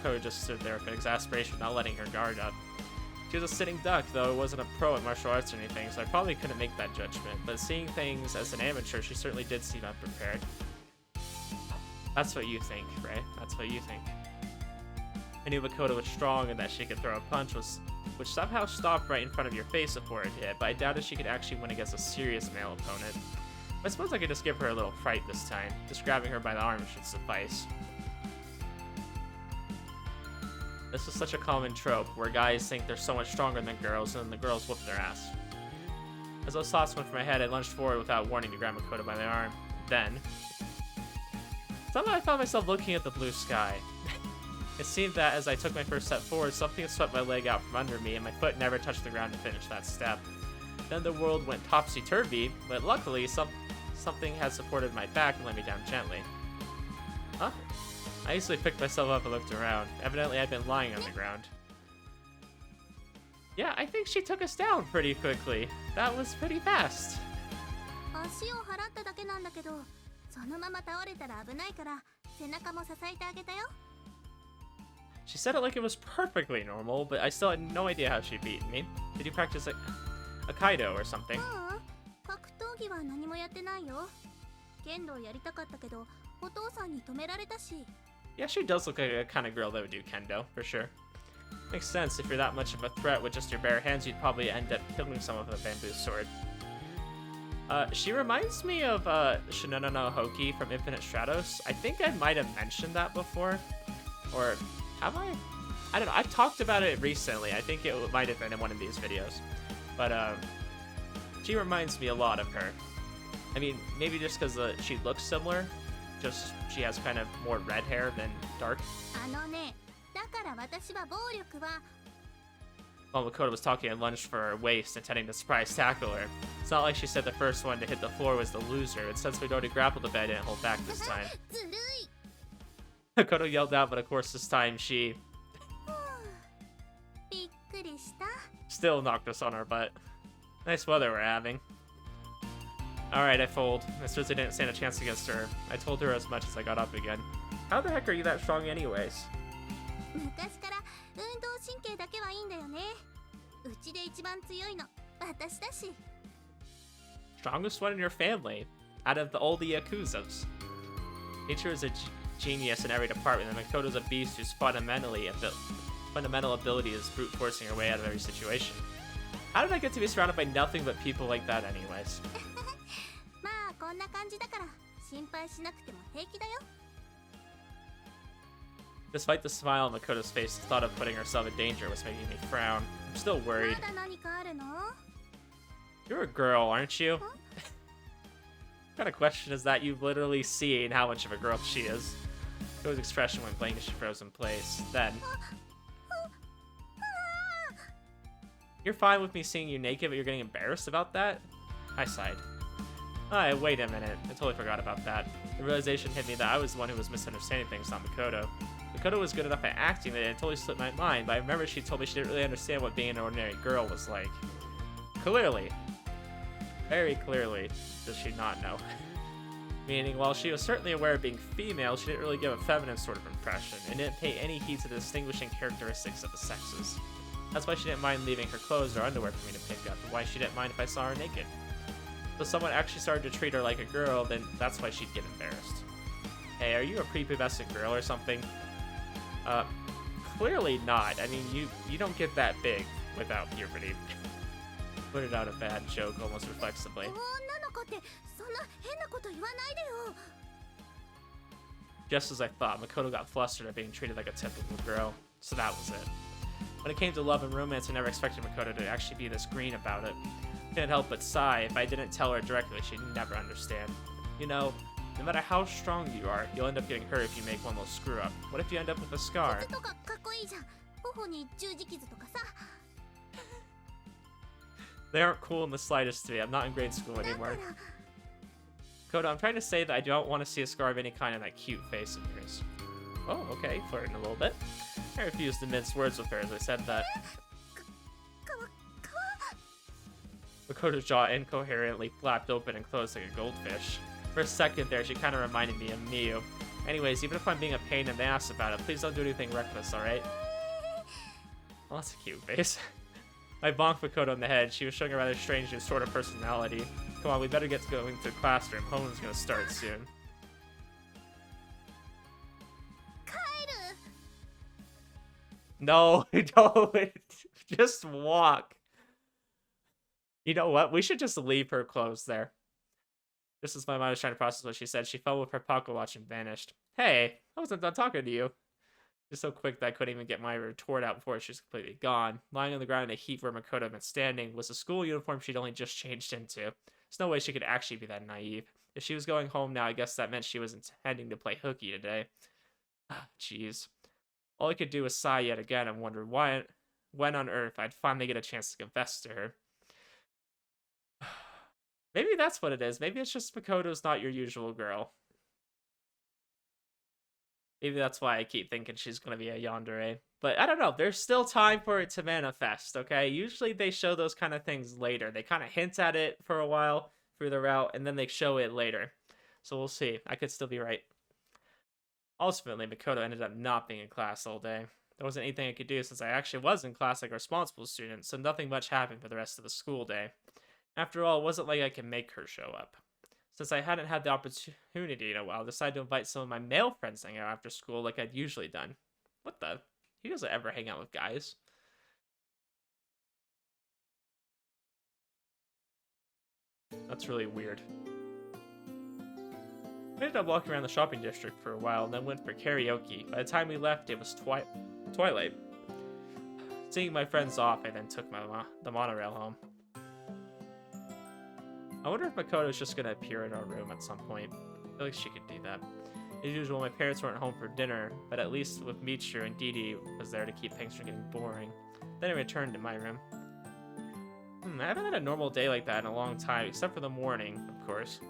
Makoto just stood there with exasperation, not letting her guard up. She was a sitting duck, though it wasn't a pro at martial arts or anything, so I probably couldn't make that judgment. But seeing things as an amateur, she certainly did seem unprepared. That's what you think, Ray. That's what you think. I knew Makoto was strong and that she could throw a punch, which somehow stopped right in front of your face before it hit, but I doubted she could actually win against a serious male opponent. I suppose I could just give her a little fright this time. Just grabbing her by the arm should suffice. This is such a common trope, where guys think they're so much stronger than girls, and then the girls whoop their ass. As those thoughts went through my head, I lunged forward without warning to grab Makoto by the arm. Then, somehow I found myself looking at the blue sky. It seemed that as I took my first step forward, something had swept my leg out from under me, and my foot never touched the ground to finish that step. Then the world went topsy-turvy, but luckily something had supported my back and let me down gently. Huh? I easily picked myself up and looked around. Evidently, I'd been lying on the ground. Yeah, I think she took us down pretty quickly. That was pretty fast. She said it like it was perfectly normal, but I still had no idea how she beat me. Did you practice like a Kaido or something? Yeah, she does look like a kind of girl that would do kendo, for sure. Makes sense, if you're that much of a threat with just your bare hands, you'd probably end up killing someone with a bamboo sword. She reminds me of Shinono no Hoki from Infinite Stratos. I think I might have mentioned that before. Or have I? I don't know, I've talked about it recently. I think it might have been in one of these videos. But she reminds me a lot of her. I mean, maybe just because she looks similar. Just she has kind of more red hair than dark. While Makoto was talking, I lunged for her waist, intending to surprise tackle her. It's not like she said the first one to hit the floor was the loser, and since we'd already grappled the bed, I didn't hold back this time. Makoto yelled out, but of course this time she still knocked us on our butt. Nice weather we're having. Alright, I fold. I suppose I didn't stand a chance against her. I told her as much as I got up again. How the heck are you that strong anyways? Strongest one in your family, out of all the Yakuzas. Nature is a genius in every department, and Makoto's a beast whose fundamental ability is brute forcing her way out of every situation. How did I get to be surrounded by nothing but people like that anyways? Despite the smile on Makoto's face, the thought of putting herself in danger was making me frown. I'm still worried. You're a girl, aren't you? What kind of question is that? You've literally seen how much of a girl she is. Makoto's expression went blank as she froze in place. Then, you're fine with me seeing you naked, but you're getting embarrassed about that? I sighed. Wait a minute. I totally forgot about that. The realization hit me that I was the one who was misunderstanding things, not Makoto. Makoto was good enough at acting that it totally slipped my mind, but I remember she told me she didn't really understand what being an ordinary girl was like. Clearly. Very clearly does she not know. Meaning, while she was certainly aware of being female, she didn't really give a feminine sort of impression, and didn't pay any heed to the distinguishing characteristics of the sexes. That's why she didn't mind leaving her clothes or underwear for me to pick up, and why she didn't mind if I saw her naked. If someone actually started to treat her like a girl, then that's why she'd get embarrassed. Hey, are you a prepubescent girl or something? Clearly not. I mean, you don't get that big without puberty. Put it out a bad joke almost reflexively. Just as I thought, Makoto got flustered at being treated like a typical girl, so that was it. When it came to love and romance, I never expected Makoto to actually be this green about it. Couldn't help but sigh. If I didn't tell her directly, she'd never understand. You know, No matter how strong you are, you'll end up getting hurt if you make one little screw up. What if you end up with a scar? They aren't cool in the slightest to me. I'm not in grade school anymore. Koda, I'm trying to say that I don't want to see a scar of any kind on that cute face of yours. Oh, okay, flirting a little bit. I refused to mince words with her as I said that. Makoto's jaw incoherently flapped open and closed like a goldfish. For a second there, she kind of reminded me of Miyu. Anyways, even if I'm being a pain in the ass about it, please don't do anything reckless, alright? Well, that's a cute face. I bonked Makoto in the head. She was showing a rather strange new sort of personality. Come on, we better get going to the classroom. Homeroom's gonna start soon. No, don't. Just walk. You know what? We should just leave her clothes there. Just as my mind was trying to process what she said, she fell with her pocket watch and vanished. Hey, I wasn't done talking to you. Just so quick that I couldn't even get my retort out before she was completely gone. Lying on the ground in a heap where Makoto had been standing was a school uniform she'd only just changed into. There's no way she could actually be that naive. If she was going home now, I guess that meant she was intending to play hooky today. Ah, jeez. All I could do was sigh yet again and wonder when on earth I'd finally get a chance to confess to her. Maybe that's what it is. Maybe it's just Makoto's not your usual girl. Maybe that's why I keep thinking she's going to be a yandere. But I don't know. There's still time for it to manifest, okay? Usually they show those kind of things later. They kind of hint at it for a while through the route, and then they show it later. So we'll see. I could still be right. Ultimately, Makoto ended up not being in class all day. There wasn't anything I could do since I actually was in class like a responsible student, so nothing much happened for the rest of the school day. After all, it wasn't like I could make her show up. Since I hadn't had the opportunity in a while, I decided to invite some of my male friends to hang out after school like I'd usually done. What the? He doesn't ever hang out with guys. That's really weird. We ended up walking around the shopping district for a while, and then went for karaoke. By the time we left, it was twilight. Seeing my friends off, I then took the monorail home. I wonder if Makoto's just gonna appear in our room at some point. I feel like she could do that. As usual, my parents weren't home for dinner, but at least with Michiru and Didi was there to keep things from getting boring. Then I returned to my room. I haven't had a normal day like that in a long time, except for the morning, of course.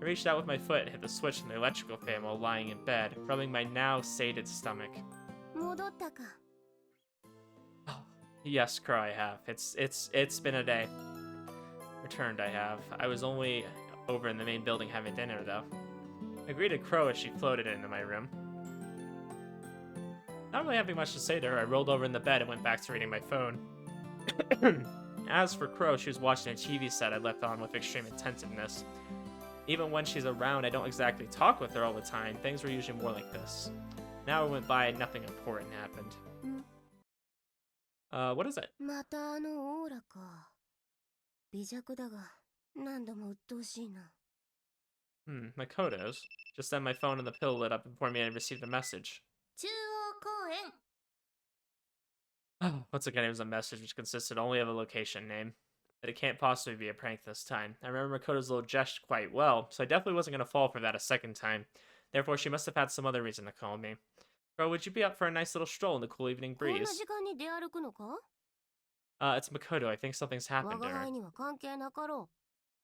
I reached out with my foot and hit the switch in the electrical fan while lying in bed, rubbing my now sated stomach. Oh, yes, Crow, I have. It's been a day. Returned, I have. I was only over in the main building having dinner, though. I greeted Crow as she floated into my room. Not really having much to say to her, I rolled over in the bed and went back to reading my phone. As for Crow, she was watching a TV set I left on with extreme attentiveness. Even when she's around, I don't exactly talk with her all the time. Things were usually more like this. An hour went by and nothing important happened. What is it? Makoto's. Just then my phone and the pill lit up and informed me I received a message. Once again, it was a message which consisted only of a location name. But it can't possibly be a prank this time. I remember Makoto's little gesture quite well, so I definitely wasn't going to fall for that a second time. Therefore, she must have had some other reason to call me. Bro, would you be up for a nice little stroll in the cool evening breeze? It's Makoto. I think something's happened to her.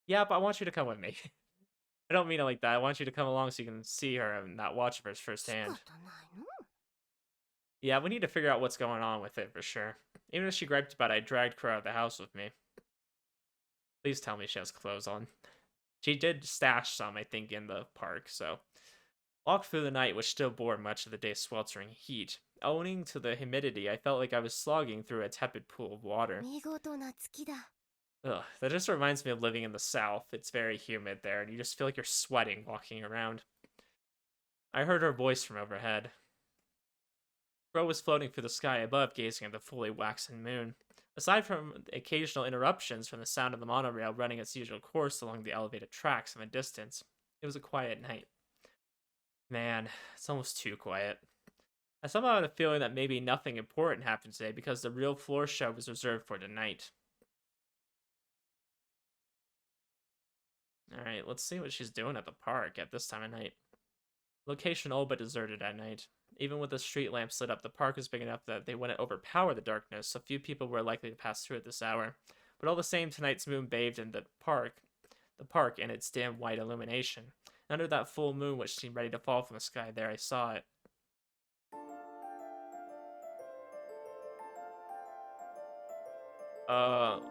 Yeah, but I want you to come with me. I don't mean it like that. I want you to come along so you can see her and not watch her firsthand. Yeah, we need to figure out what's going on with it for sure. Even if she griped about it, I dragged her out of the house with me. Please tell me she has clothes on. She did stash some, I think, in the park, so. Walked through the night, which still bore much of the day's sweltering heat. Owing to the humidity, I felt like I was slogging through a tepid pool of water. Ugh, that just reminds me of living in the South. It's very humid there, and you just feel like you're sweating walking around. I heard her voice from overhead. Crow was floating through the sky above, gazing at the fully waxen moon. Aside from occasional interruptions from the sound of the monorail running its usual course along the elevated tracks in the distance, it was a quiet night. Man, it's almost too quiet. I somehow had a feeling that maybe nothing important happened today because the real floor show was reserved for tonight. Alright, let's see what she's doing at the park at this time of night. Location all but deserted at night. Even with the street lamps lit up, the park was big enough that they wouldn't overpower the darkness, so few people were likely to pass through at this hour. But all the same, tonight's moon bathed in the park in its dim white illumination. And under that full moon which seemed ready to fall from the sky, there I saw it.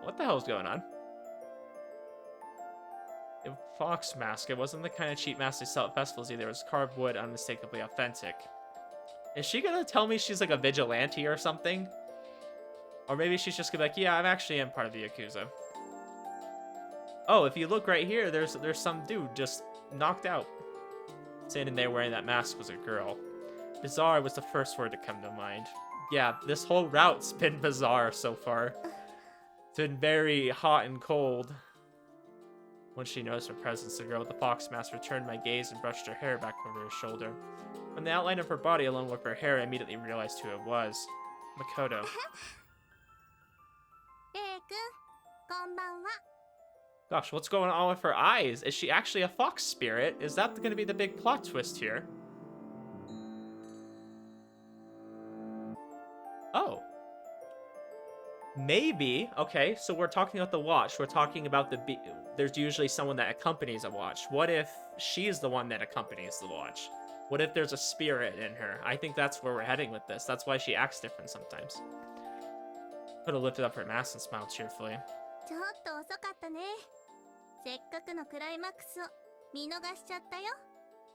What the hell's going on? A fox mask. It wasn't the kind of cheap mask they sell at festivals either. It was carved wood, unmistakably authentic. Is she gonna tell me she's like a vigilante or something? Or maybe she's just gonna be like, yeah, I'm actually part of the Yakuza. Oh, if you look right here, there's some dude just knocked out. Standing there wearing that mask was a girl. Bizarre was the first word to come to mind. Yeah, this whole route's been bizarre so far. It's been very hot and cold. Once she noticed her presence, the girl with the fox mask returned my gaze and brushed her hair back over her shoulder. From the outline of her body, along with her hair, I immediately realized who it was. Makoto. Gosh, what's going on with her eyes? Is she actually a fox spirit? Is that going to be the big plot twist here? Oh. Maybe. Okay, so we're talking about the watch. We're talking about there's usually someone that accompanies a watch. What if she's the one that accompanies the watch? What if there's a spirit in her? I think that's where we're heading with this. That's why she acts different sometimes. Could have lifted up her mask and smiled cheerfully.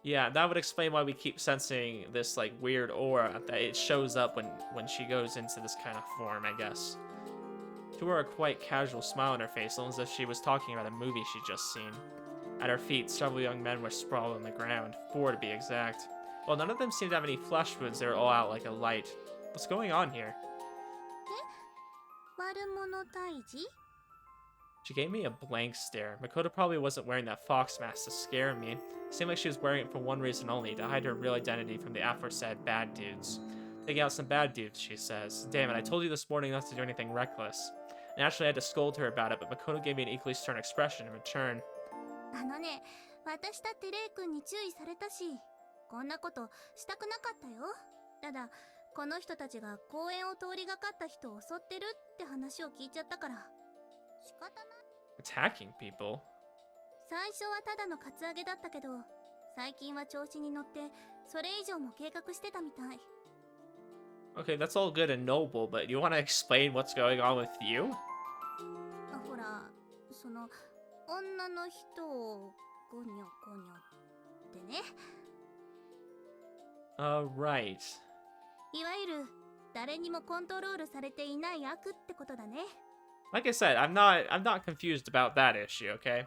Yeah, that would explain why we keep sensing this like weird aura that it shows up when she goes into this kind of form, I guess. She wore a quite casual smile on her face, almost as if she was talking about a movie she'd just seen. At her feet, several young men were sprawled on the ground, 4 to be exact. While none of them seemed to have any flesh wounds, they were all out like a light. What's going on here? She gave me a blank stare. Makoto probably wasn't wearing that fox mask to scare me. It seemed like she was wearing it for one reason only, to hide her real identity from the aforesaid bad dudes. Taking out some bad dudes, she says. Damn it, I told you this morning not to do anything reckless. Naturally, I had to scold her about it, but Makoto gave me an equally stern expression in return. Attacking people? Okay, that's all good and noble, but you want to explain what's going on with you? Right. Like I said, I'm not confused about that issue, okay?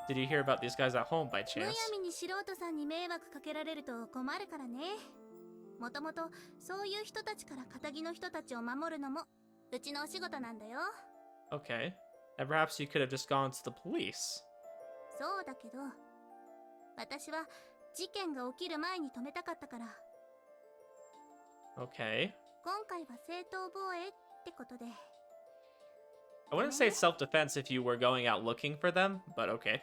Did you hear about these guys at home by chance? Okay. And perhaps you could have just gone to the police. Okay. I wouldn't say it's self-defense if you were going out looking for them, but okay.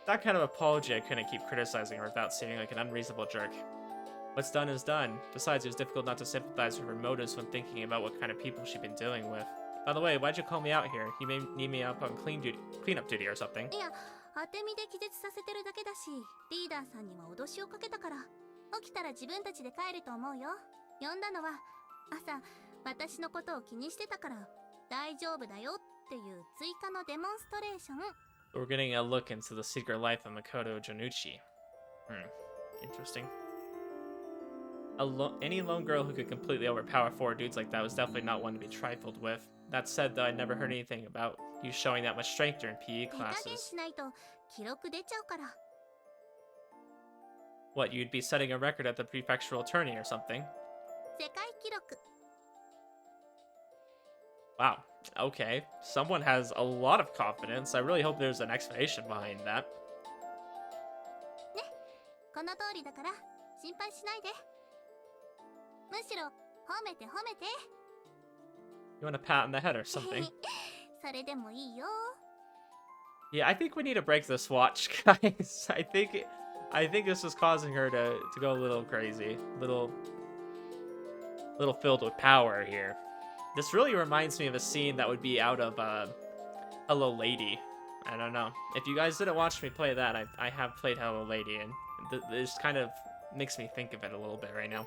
That kind of apology I couldn't keep criticizing her without seeming like an unreasonable jerk. What's done is done. Besides, it was difficult not to sympathize with her motives when thinking about what kind of people she'd been dealing with. By the way, why'd you call me out here? You may need me up on cleanup duty or something. We're getting a look into the secret life of Makoto Jonichi. Interesting. Any lone girl who could completely overpower 4 dudes like that was definitely not one to be trifled with. That said, though, I never heard anything about you showing that much strength during PE classes. What, you'd be setting a record at the prefectural tourney or something? Wow, okay. Someone has a lot of confidence. I really hope there's an explanation behind that. You want a pat on the head or something? Yeah, I think we need to break this watch, guys. I think this is causing her to go a little crazy, little filled with power here. This really reminds me of a scene that would be out of Hello Lady. I don't know. If you guys didn't watch me play that, I have played Hello Lady, and this kind of makes me think of it a little bit right now.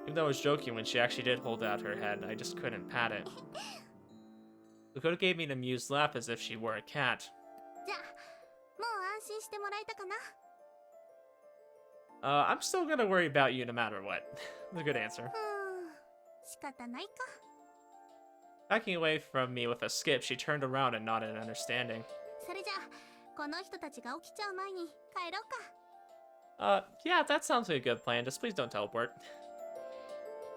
Even though I was joking when she actually did hold out her head, I just couldn't pat it. Makoto gave me an amused laugh as if she were a cat. I'm still gonna worry about you no matter what. That's a good answer. Backing away from me with a skip, she turned around and nodded in understanding. Yeah, that sounds like a good plan. Just please don't teleport.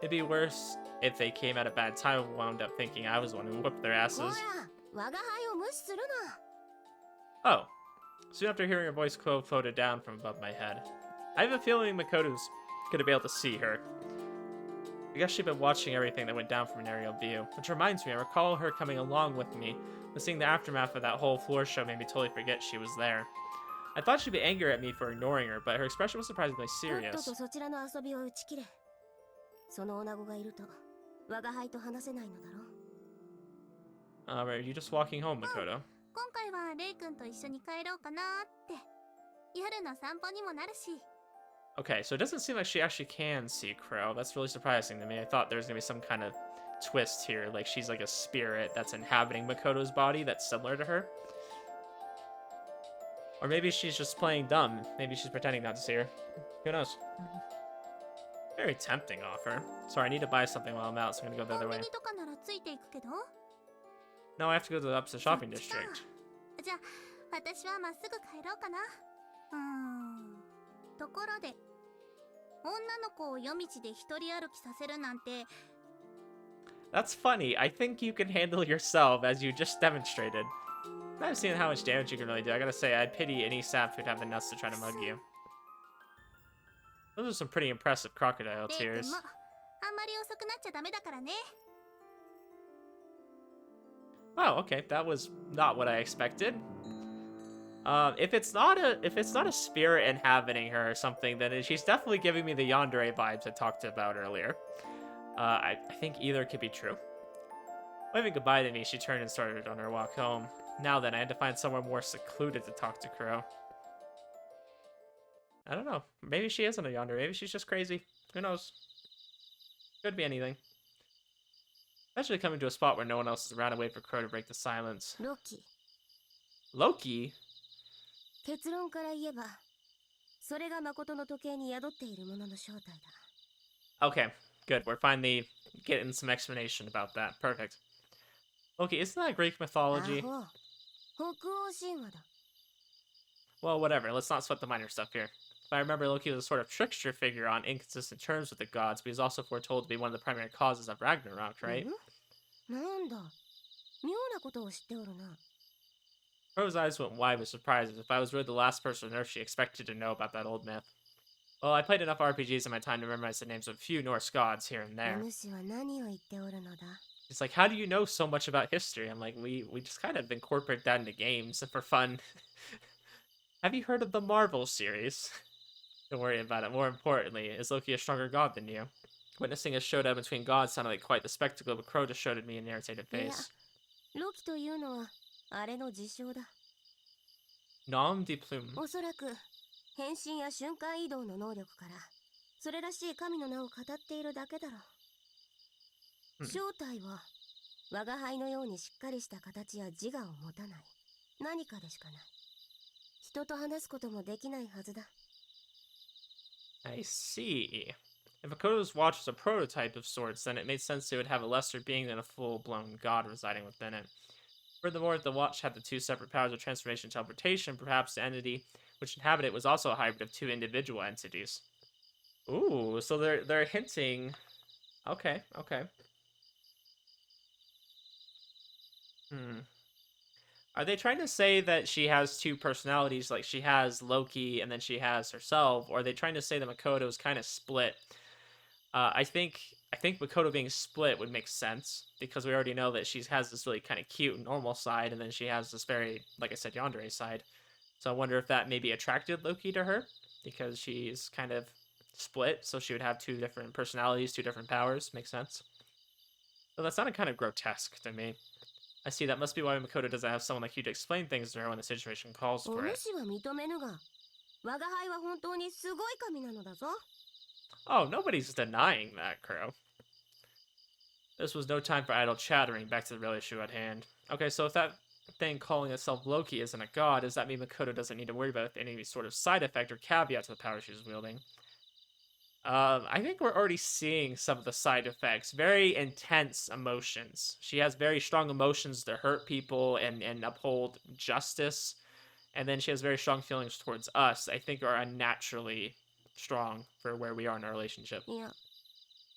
It'd be worse if they came at a bad time and wound up thinking I was the one who whooped their asses. Oh. Soon after hearing her voice, Chloe floated down from above my head. I have a feeling Makoto's gonna be able to see her. I guess she'd been watching everything that went down from an aerial view. Which reminds me, I recall her coming along with me, but seeing the aftermath of that whole floor show made me totally forget she was there. I thought she'd be angry at me for ignoring her, but her expression was surprisingly serious. Are you just walking home, Makoto? Okay, so it doesn't seem like she actually can see Crow. That's really surprising to me. I thought there was gonna be some kind of twist here, like she's like a spirit that's inhabiting Makoto's body that's similar to her. Or maybe she's just playing dumb. Maybe she's pretending not to see her. Who knows? Very tempting offer. Sorry, I need to buy something while I'm out, so I'm gonna go the other way. No, I have to go to the opposite shopping district. That's funny. I think you can handle yourself, as you just demonstrated. I've seen how much damage you can really do. I gotta say, I'd pity any sap who'd have the nuts to try to mug you. Those are some pretty impressive crocodile tears. Oh, okay. That was not what I expected. If it's not a spirit inhabiting her or something, then she's definitely giving me the Yandere vibes I talked about earlier. I think either could be true. Waving goodbye to me, she turned and started on her walk home. Now then, I had to find somewhere more secluded to talk to Crow. I don't know. Maybe she isn't a Yandere. Maybe she's just crazy. Who knows? Could be anything. Eventually coming to a spot where no one else is around and wait for Crow to break the silence. Loki? Okay, good. We're finally getting some explanation about that. Perfect. Loki, isn't that Greek mythology? Well, whatever. Let's not sweat the minor stuff here. If I remember, Loki was a sort of trickster figure on inconsistent terms with the gods, but he's also foretold to be one of the primary causes of Ragnarok, right? Crow's eyes went wide with surprise, as if I was really the last person on Earth she expected to know about that old myth. Well, I played enough RPGs in my time to memorize the names of a few Norse gods here and there. It's like, how do you know so much about history? I'm like, we just kind of incorporate that into games for fun. Have you heard of the Marvel series? Don't worry about it. More importantly, is Loki a stronger god than you? Witnessing a showdown between gods sounded like quite the spectacle, but Crow just showed at me an irritated face. Nom de plume. I see. If Makoto's watch was a prototype of sorts, then it made sense it would have a lesser being than a full-blown god residing within it. Furthermore, if the watch had the two separate powers of transformation and teleportation, perhaps the entity which inhabited it was also a hybrid of two individual entities. Ooh, so they're hinting. Okay. Are they trying to say that she has two personalities, like she has Loki and then she has herself, or are they trying to say that Makoto is kind of split? I think I think Makoto being split would make sense because we already know that she has this really kind of cute normal side, and then she has this very, like I said, yandere side. So I wonder if that maybe attracted Loki to her because she's kind of split, so she would have two different personalities, two different powers. Makes sense. So that sounded kind of grotesque to me. I see that must be why Makoto doesn't have someone like you to explain things to her when the situation calls for it. お主は認めぬが、我が輩は本当にすごい神なのだぞ。Oh, nobody's denying that, Crow. This was no time for idle chattering. Back to the real issue at hand. Okay, so if that thing calling itself Loki isn't a god, does that mean Makoto doesn't need to worry about any sort of side effect or caveat to the power she's wielding? I think we're already seeing some of the side effects. Very intense emotions. She has very strong emotions to hurt people and uphold justice. And then she has very strong feelings towards us. I think are unnaturally strong for where we are in our relationship. いや、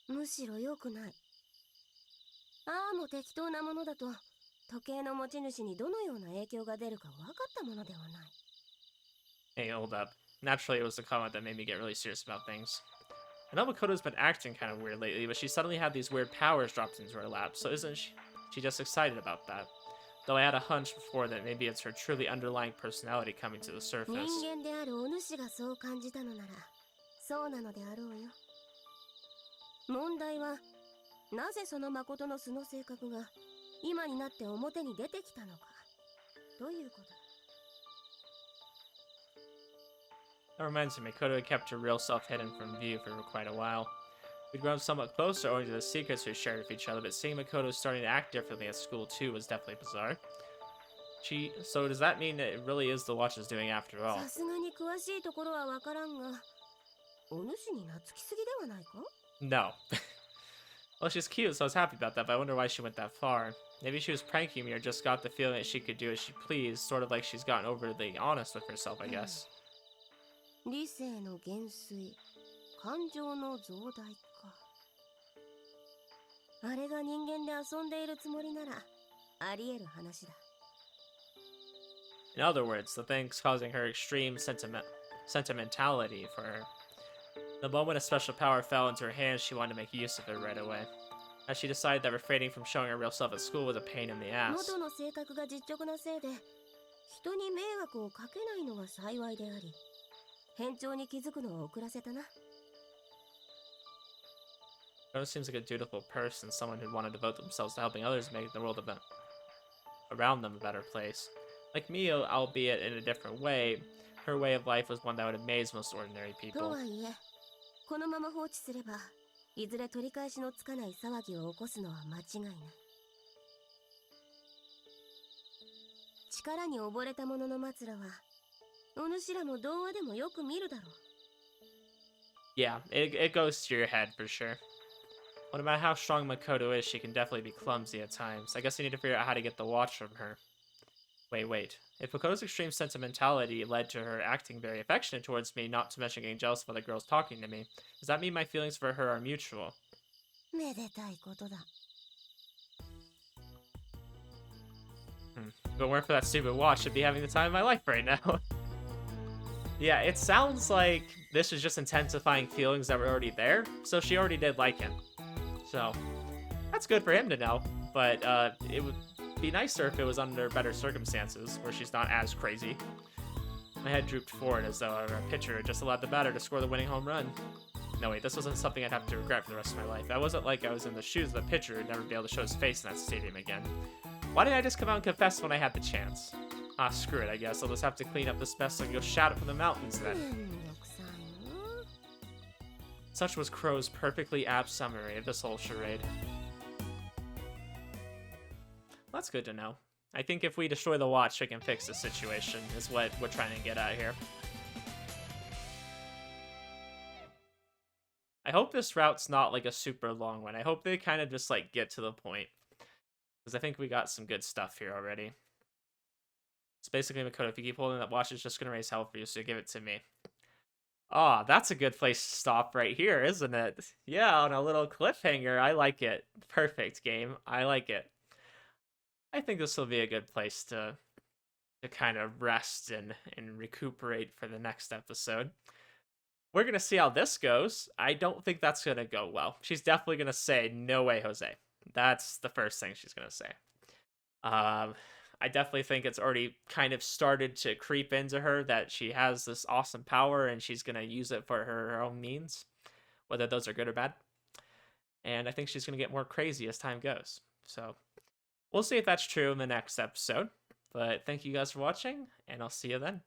むしろ良くない。ああも適当なものだと、時計の持ち主にどのような影響が出るか分かったものではない。Hey, hold up. Naturally, it was the comment that made me get really serious about things. I know Makoto's been acting kind of weird lately, but she suddenly had these weird powers dropped into her lap, so isn't she just excited about that? Though I had a hunch before that maybe it's her truly underlying personality coming to the surface. 人間であるお主がそう感じたのなら、そうなのであろうよ。問題は、なぜその誠の素の性格が今になって表に出てきたのか、ということだ。That reminds me, Makoto had kept her real self hidden from view for quite a while. We'd grown somewhat closer owing to the secrets we shared with each other, but seeing Makoto starting to act differently at school too was definitely bizarre. So does that mean that it really is the watch is doing after all? さすがに詳しいところはわからんが、お主に懐きすぎではないか? No. Well, she's cute, so I was happy about that, but I wonder why she went that far. Maybe she was pranking me or just got the feeling that she could do as she pleased, sort of like she's gotten overly honest with herself, I guess. 理性の減衰、感情の増大か。あれが人間で遊んでいるつもりなら、あり得る話だ。In other words, the thing's causing her extreme sentimentality for her. The moment a special power fell into her hands, she wanted to make use of it right away. As she decided that refraining from showing her real self at school was a pain in the ass. 元の性格が実直なせいで、人に迷惑をかけないのが幸いであり、変調に気づくのは遅らせたな。Rose seems like a dutiful person, someone who'd want to devote themselves to helping others make the world around them a better place. Like me, albeit in a different way, her way of life was one that would amaze most ordinary と people. はいえ、このまま放置すれば、いずれ取り返しのつかない騒ぎを起こすのは間違いない。力に溺れた者の末路は、お主らも童話でもよく見るだろう。Yeah, it goes to your head for sure. No matter how strong Makoto is, she can definitely be clumsy at times. I guess I need to figure out how to get the watch from her. Wait. If Makoto's extreme sentimentality led to her acting very affectionate towards me, not to mention getting jealous of other girls talking to me, does that mean my feelings for her are mutual? めでたいことだ。If it weren't for that stupid watch, I'd be having the time of my life right now. Yeah, it sounds like this is just intensifying feelings that were already there, so she already did like him. So, that's good for him to know, but it would be nicer if it was under better circumstances, where she's not as crazy. My head drooped forward as though our pitcher had just allowed the batter to score the winning home run. No, wait, this wasn't something I'd have to regret for the rest of my life. I wasn't like I was in the shoes of the pitcher who'd never be able to show his face in that stadium again. Why didn't I just come out and confess when I had the chance? Ah, screw it, I guess. I'll just have to clean up this mess and go shout it from the mountains then. めんどくさいな。Such was Crow's perfectly apt summary of this whole charade. That's good to know. I think if we destroy the watch, we can fix the situation, is what we're trying to get at here. I hope this route's not like a super long one. I hope they kind of just like get to the point. Because I think we got some good stuff here already. It's basically, Makoto, if you keep holding that watch, it's just going to raise hell for you, so give it to me. Ah, that's a good place to stop right here, isn't it? Yeah, on a little cliffhanger. I like it. Perfect, game. I like it. I think this will be a good place to kind of rest and recuperate for the next episode. we're gonna see how this goes. I don't think that's gonna go well. She's definitely gonna say, "No way, Jose." That's the first thing she's gonna say. Um, I definitely think it's already kind of started to creep into her that she has this awesome power and she's gonna use it for her own means, whether those are good or bad. And I think she's gonna get more crazy as time goes. So we'll see if that's true in the next episode. But thank you guys for watching, and I'll see you then.